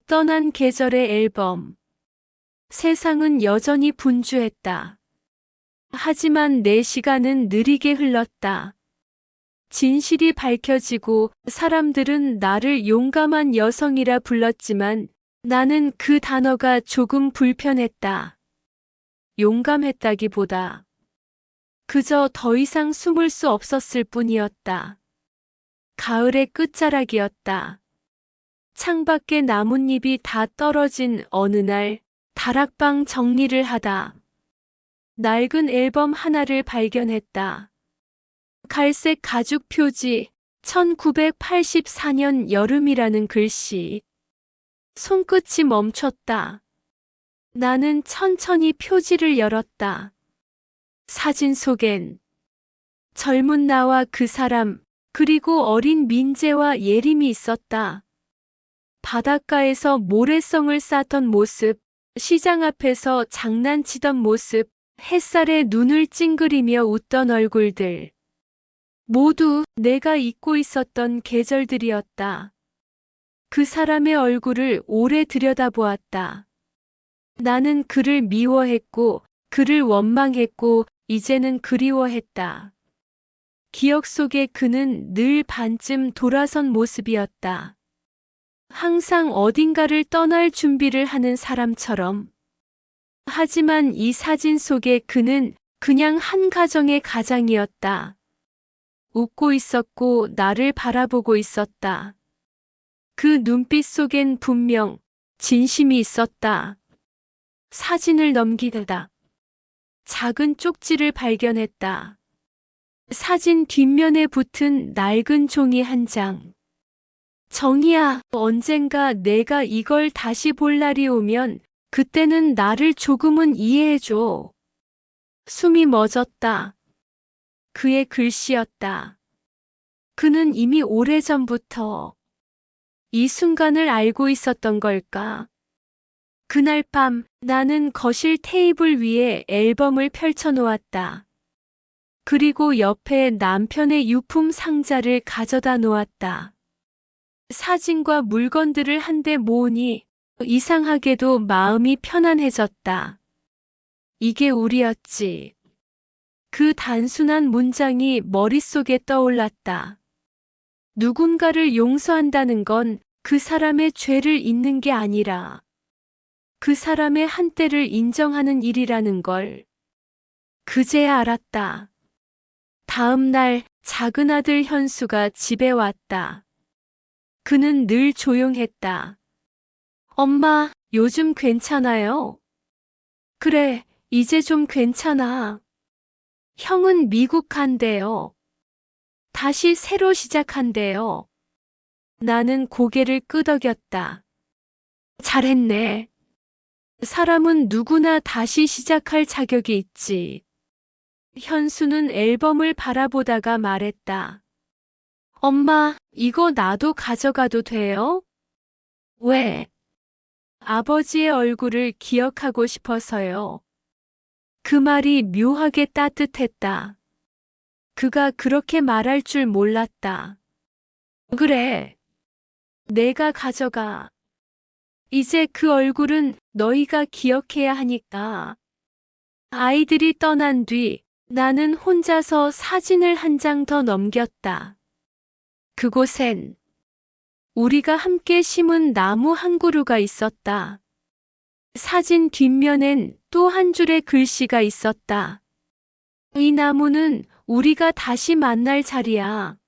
떠난 계절의 앨범. 세상은 여전히 분주했다. 하지만 내 시간은 느리게 흘렀다. 진실이 밝혀지고 사람들은 나를 용감한 여성이라 불렀지만 나는 그 단어가 조금 불편했다. 용감했다기보다 그저 더 이상 숨을 수 없었을 뿐이었다. 가을의 끝자락이었다. 창밖에 나뭇잎이 다 떨어진 어느 날 다락방 정리를 하다 낡은 앨범 하나를 발견했다. 갈색 가죽 표지 1984년 여름이라는 글씨. 손끝이 멈췄다. 나는 천천히 표지를 열었다. 사진 속엔 젊은 나와 그 사람, 그리고 어린 민재와 예림이 있었다. 바닷가에서 모래성을 쌓던 모습, 시장 앞에서 장난치던 모습, 햇살에 눈을 찡그리며 웃던 얼굴들. 모두 내가 잊고 있었던 계절들이었다. 그 사람의 얼굴을 오래 들여다보았다. 나는 그를 미워했고, 그를 원망했고, 이제는 그리워했다. 기억 속에 그는 늘 반쯤 돌아선 모습이었다. 항상 어딘가를 떠날 준비를 하는 사람처럼. 하지만 이 사진 속에 그는 그냥 한 가정의 가장이었다. 웃고 있었고 나를 바라보고 있었다. 그 눈빛 속엔 분명 진심이 있었다. 사진을 넘기다 작은 쪽지를 발견했다. 사진 뒷면에 붙은 낡은 종이 한 장. 정희야, 언젠가 내가 이걸 다시 볼 날이 오면 그때는 나를 조금은 이해해줘. 숨이 멎었다. 그의 글씨였다. 그는 이미 오래전부터 이 순간을 알고 있었던 걸까? 그날 밤 나는 거실 테이블 위에 앨범을 펼쳐놓았다. 그리고 옆에 남편의 유품 상자를 가져다 놓았다. 사진과 물건들을 한데 모으니 이상하게도 마음이 편안해졌다. 이게 우리였지. 그 단순한 문장이 머릿속에 떠올랐다. 누군가를 용서한다는 건 그 사람의 죄를 잊는 게 아니라 그 사람의 한때를 인정하는 일이라는 걸 그제야 알았다. 다음 날 작은 아들 현수가 집에 왔다. 그는 늘 조용했다. 엄마, 요즘 괜찮아요? 그래, 이제 좀 괜찮아. 형은 미국 간대요. 다시 새로 시작한대요. 나는 고개를 끄덕였다. 잘했네. 사람은 누구나 다시 시작할 자격이 있지. 현수는 앨범을 바라보다가 말했다. 엄마, 이거 나도 가져가도 돼요? 왜? 아버지의 얼굴을 기억하고 싶어서요. 그 말이 묘하게 따뜻했다. 그가 그렇게 말할 줄 몰랐다. 그래. 내가 가져가. 이제 그 얼굴은 너희가 기억해야 하니까. 아이들이 떠난 뒤 나는 혼자서 사진을 한 장 더 넘겼다. 그곳엔 우리가 함께 심은 나무 한 그루가 있었다. 사진 뒷면엔 또 한 줄의 글씨가 있었다. 이 나무는 우리가 다시 만날 자리야.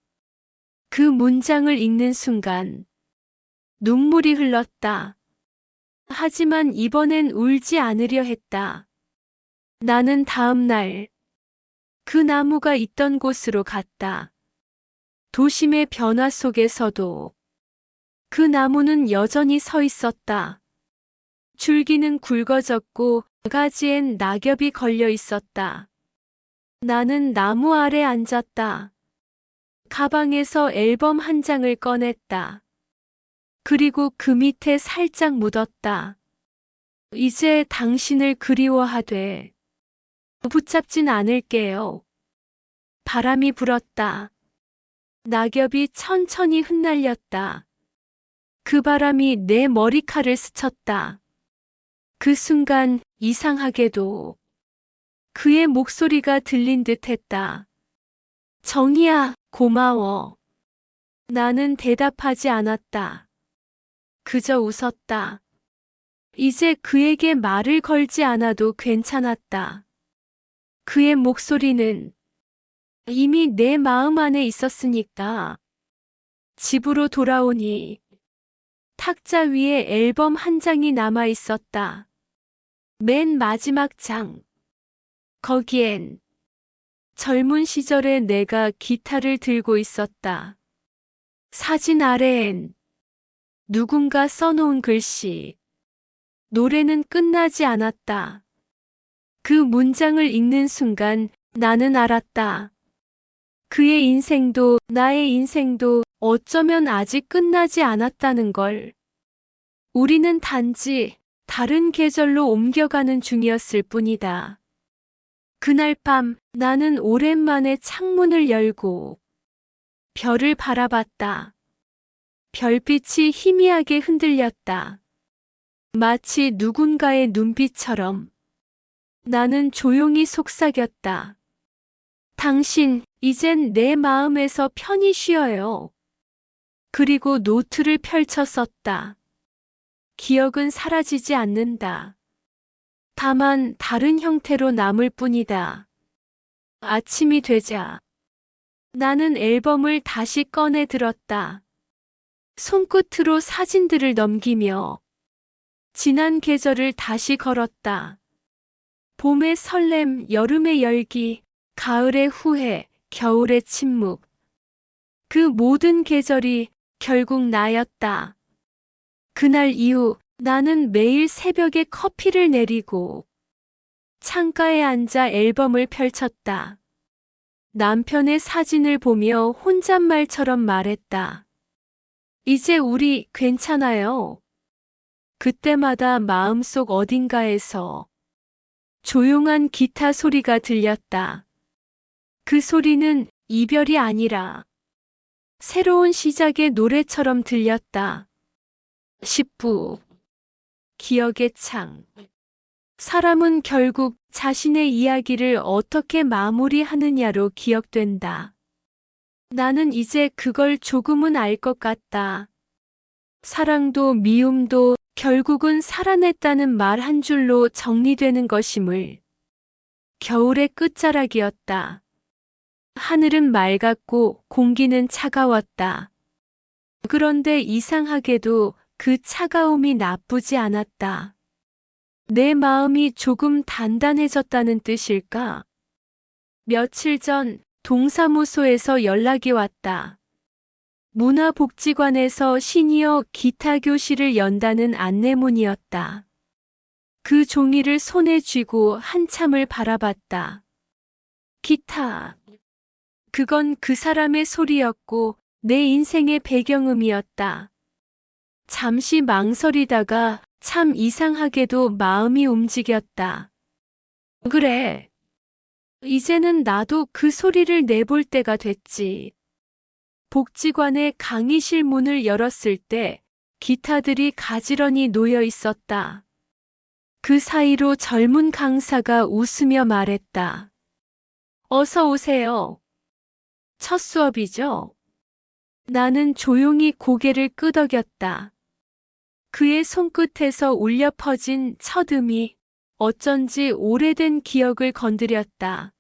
그 문장을 읽는 순간 눈물이 흘렀다. 하지만 이번엔 울지 않으려 했다. 나는 다음 날 그 나무가 있던 곳으로 갔다. 도심의 변화 속에서도 그 나무는 여전히 서 있었다. 줄기는 굵어졌고 가지엔 낙엽이 걸려 있었다. 나는 나무 아래 앉았다. 가방에서 앨범 한 장을 꺼냈다. 그리고 그 밑에 살짝 묻었다. 이제 당신을 그리워하되 붙잡진 않을게요. 바람이 불었다. 낙엽이 천천히 흩날렸다. 그 바람이 내 머리칼을 스쳤다. 그 순간 이상하게도 그의 목소리가 들린 듯 했다. 정희야, 고마워. 나는 대답하지 않았다. 그저 웃었다. 이제 그에게 말을 걸지 않아도 괜찮았다. 그의 목소리는 이미 내 마음 안에 있었으니까. 집으로 돌아오니 탁자 위에 앨범 한 장이 남아 있었다. 맨 마지막 장. 거기엔 젊은 시절에 내가 기타를 들고 있었다. 사진 아래엔 누군가 써놓은 글씨. 노래는 끝나지 않았다. 그 문장을 읽는 순간 나는 알았다. 그의 인생도 나의 인생도 어쩌면 아직 끝나지 않았다는 걸. 우리는 단지 다른 계절로 옮겨가는 중이었을 뿐이다. 그날 밤 나는 오랜만에 창문을 열고 별을 바라봤다. 별빛이 희미하게 흔들렸다. 마치 누군가의 눈빛처럼. 나는 조용히 속삭였다. 당신, 이젠 내 마음에서 편히 쉬어요. 그리고 노트를 펼쳐 썼다. 기억은 사라지지 않는다. 다만 다른 형태로 남을 뿐이다. 아침이 되자 나는 앨범을 다시 꺼내 들었다. 손끝으로 사진들을 넘기며 지난 계절을 다시 걸었다. 봄의 설렘, 여름의 열기, 가을의 후회, 겨울의 침묵. 그 모든 계절이 결국 나였다. 그날 이후 나는 매일 새벽에 커피를 내리고 창가에 앉아 앨범을 펼쳤다. 남편의 사진을 보며 혼잣말처럼 말했다. 이제 우리 괜찮아요. 그때마다 마음속 어딘가에서 조용한 기타 소리가 들렸다. 그 소리는 이별이 아니라 새로운 시작의 노래처럼 들렸다. 10부 기억의 창. 사람은 결국 자신의 이야기를 어떻게 마무리하느냐로 기억된다. 나는 이제 그걸 조금은 알 것 같다. 사랑도 미움도 결국은 살아냈다는 말 한 줄로 정리되는 것임을. 겨울의 끝자락이었다. 하늘은 맑았고 공기는 차가웠다. 그런데 이상하게도 그 차가움이 나쁘지 않았다. 내 마음이 조금 단단해졌다는 뜻일까? 며칠 전 동사무소에서 연락이 왔다. 문화복지관에서 시니어 기타 교실을 연다는 안내문이었다. 그 종이를 손에 쥐고 한참을 바라봤다. 기타. 그건 그 사람의 소리였고 내 인생의 배경음이었다. 잠시 망설이다가 참 이상하게도 마음이 움직였다. 그래. 이제는 나도 그 소리를 내볼 때가 됐지. 복지관의 강의실 문을 열었을 때 기타들이 가지런히 놓여 있었다. 그 사이로 젊은 강사가 웃으며 말했다. 어서 오세요. 첫 수업이죠? 나는 조용히 고개를 끄덕였다. 그의 손끝에서 울려 퍼진 첫음이 어쩐지 오래된 기억을 건드렸다.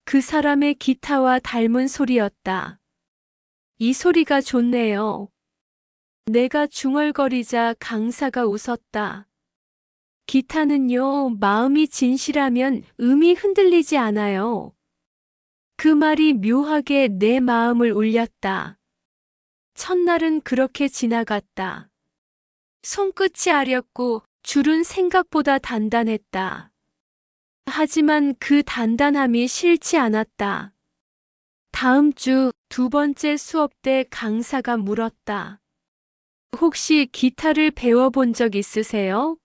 그 사람의 기타와 닮은 소리였다. 이 소리가 좋네요. 내가 중얼거리자 강사가 웃었다. 기타는요, 마음이 진실하면 음이 흔들리지 않아요. 그 말이 묘하게 내 마음을 울렸다. 첫날은 그렇게 지나갔다. 손끝이 아렸고 줄은 생각보다 단단했다. 하지만 그 단단함이 싫지 않았다. 다음 주 두 번째 수업 때 강사가 물었다. 혹시 기타를 배워본 적 있으세요?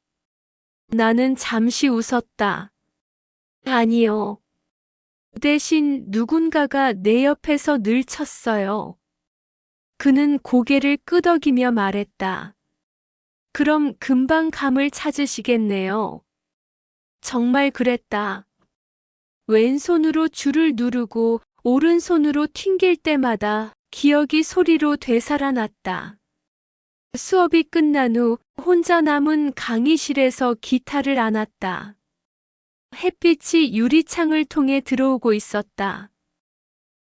나는 잠시 웃었다. 아니요. 대신 누군가가 내 옆에서 늘 쳤어요. 그는 고개를 끄덕이며 말했다. 그럼 금방 감을 찾으시겠네요. 정말 그랬다. 왼손으로 줄을 누르고 오른손으로 튕길 때마다 기억이 소리로 되살아났다. 수업이 끝난 후 혼자 남은 강의실에서 기타를 안았다. 햇빛이 유리창을 통해 들어오고 있었다.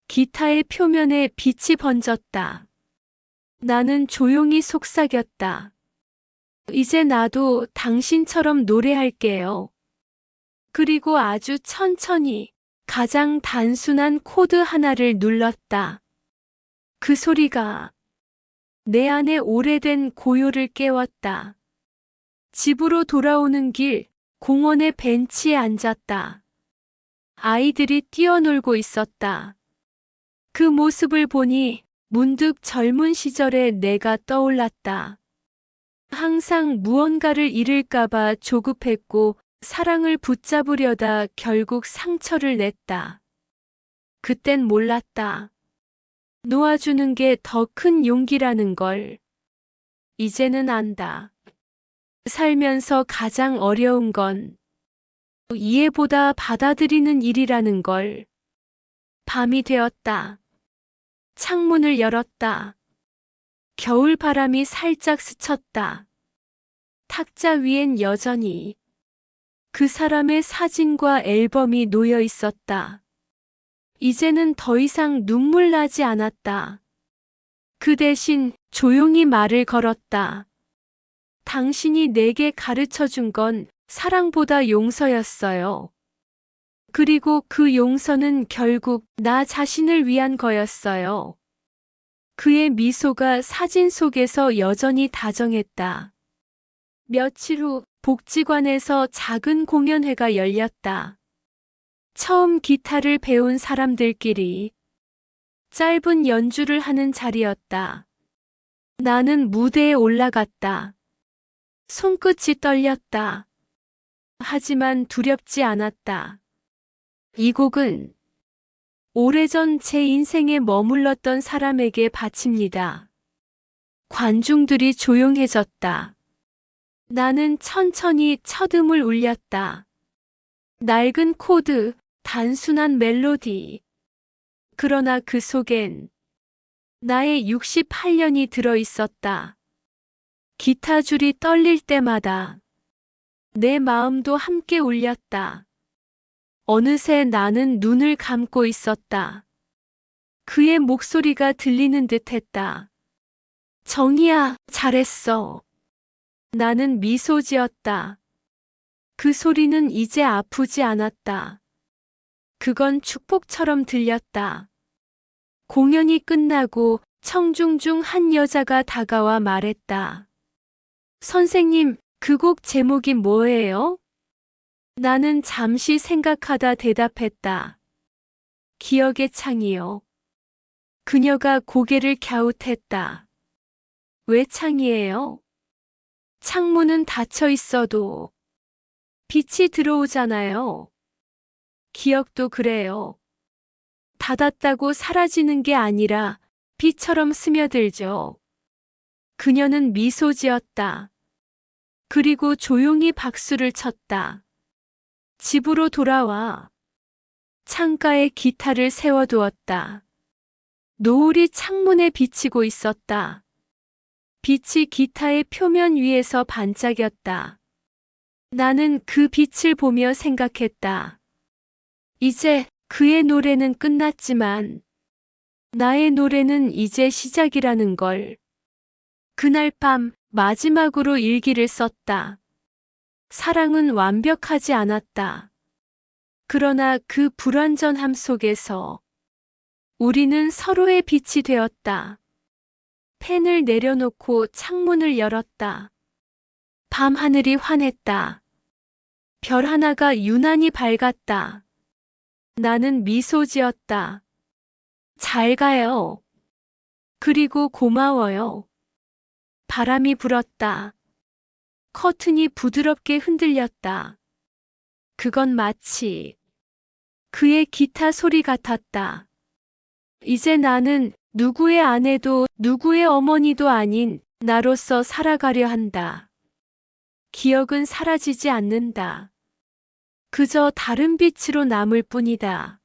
기타의 표면에 빛이 번졌다. 나는 조용히 속삭였다. 이제 나도 당신처럼 노래할게요. 그리고 아주 천천히 가장 단순한 코드 하나를 눌렀다. 그 소리가 내 안에 오래된 고요를 깨웠다. 집으로 돌아오는 길, 공원의 벤치에 앉았다. 아이들이 뛰어놀고 있었다. 그 모습을 보니 문득 젊은 시절의 내가 떠올랐다. 항상 무언가를 잃을까봐 조급했고 사랑을 붙잡으려다 결국 상처를 냈다. 그땐 몰랐다. 놓아주는 게 더 큰 용기라는 걸. 이제는 안다. 살면서 가장 어려운 건 이해보다 받아들이는 일이라는 걸. 밤이 되었다. 창문을 열었다. 겨울 바람이 살짝 스쳤다. 탁자 위엔 여전히 그 사람의 사진과 앨범이 놓여 있었다. 이제는 더 이상 눈물 나지 않았다. 그 대신 조용히 말을 걸었다. 당신이 내게 가르쳐 준 건 사랑보다 용서였어요. 그리고 그 용서는 결국 나 자신을 위한 거였어요. 그의 미소가 사진 속에서 여전히 다정했다. 며칠 후 복지관에서 작은 공연회가 열렸다. 처음 기타를 배운 사람들끼리 짧은 연주를 하는 자리였다. 나는 무대에 올라갔다. 손끝이 떨렸다. 하지만 두렵지 않았다. 이 곡은 오래전 제 인생에 머물렀던 사람에게 바칩니다. 관중들이 조용해졌다. 나는 천천히 첫음을 울렸다. 낡은 코드, 단순한 멜로디. 그러나 그 속엔 나의 68년이 들어 있었다. 기타 줄이 떨릴 때마다 내 마음도 함께 울렸다. 어느새 나는 눈을 감고 있었다. 그의 목소리가 들리는 듯 했다. 정희야, 잘했어. 나는 미소 지었다. 그 소리는 이제 아프지 않았다. 그건 축복처럼 들렸다. 공연이 끝나고 청중 중 한 여자가 다가와 말했다. 선생님, 그 곡 제목이 뭐예요? 나는 잠시 생각하다 대답했다. 기억의 창이요. 그녀가 고개를 갸웃했다. 왜 창이에요? 창문은 닫혀 있어도 빛이 들어오잖아요. 기억도 그래요. 닫았다고 사라지는 게 아니라 빛처럼 스며들죠. 그녀는 미소 지었다. 그리고 조용히 박수를 쳤다. 집으로 돌아와 창가에 기타를 세워두었다. 노을이 창문에 비치고 있었다. 빛이 기타의 표면 위에서 반짝였다. 나는 그 빛을 보며 생각했다. 이제 그의 노래는 끝났지만 나의 노래는 이제 시작이라는 걸. 그날 밤 마지막으로 일기를 썼다. 사랑은 완벽하지 않았다. 그러나 그 불완전함 속에서 우리는 서로의 빛이 되었다. 펜을 내려놓고 창문을 열었다. 밤하늘이 환했다. 별 하나가 유난히 밝았다. 나는 미소 지었다. 잘 가요. 그리고 고마워요. 바람이 불었다. 커튼이 부드럽게 흔들렸다. 그건 마치 그의 기타 소리 같았다. 이제 나는 누구의 아내도 누구의 어머니도 아닌 나로서 살아가려 한다. 기억은 사라지지 않는다. 그저 다른 빛으로 남을 뿐이다.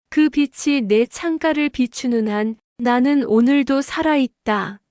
그 빛이 내 창가를 비추는 한 나는 오늘도 살아있다.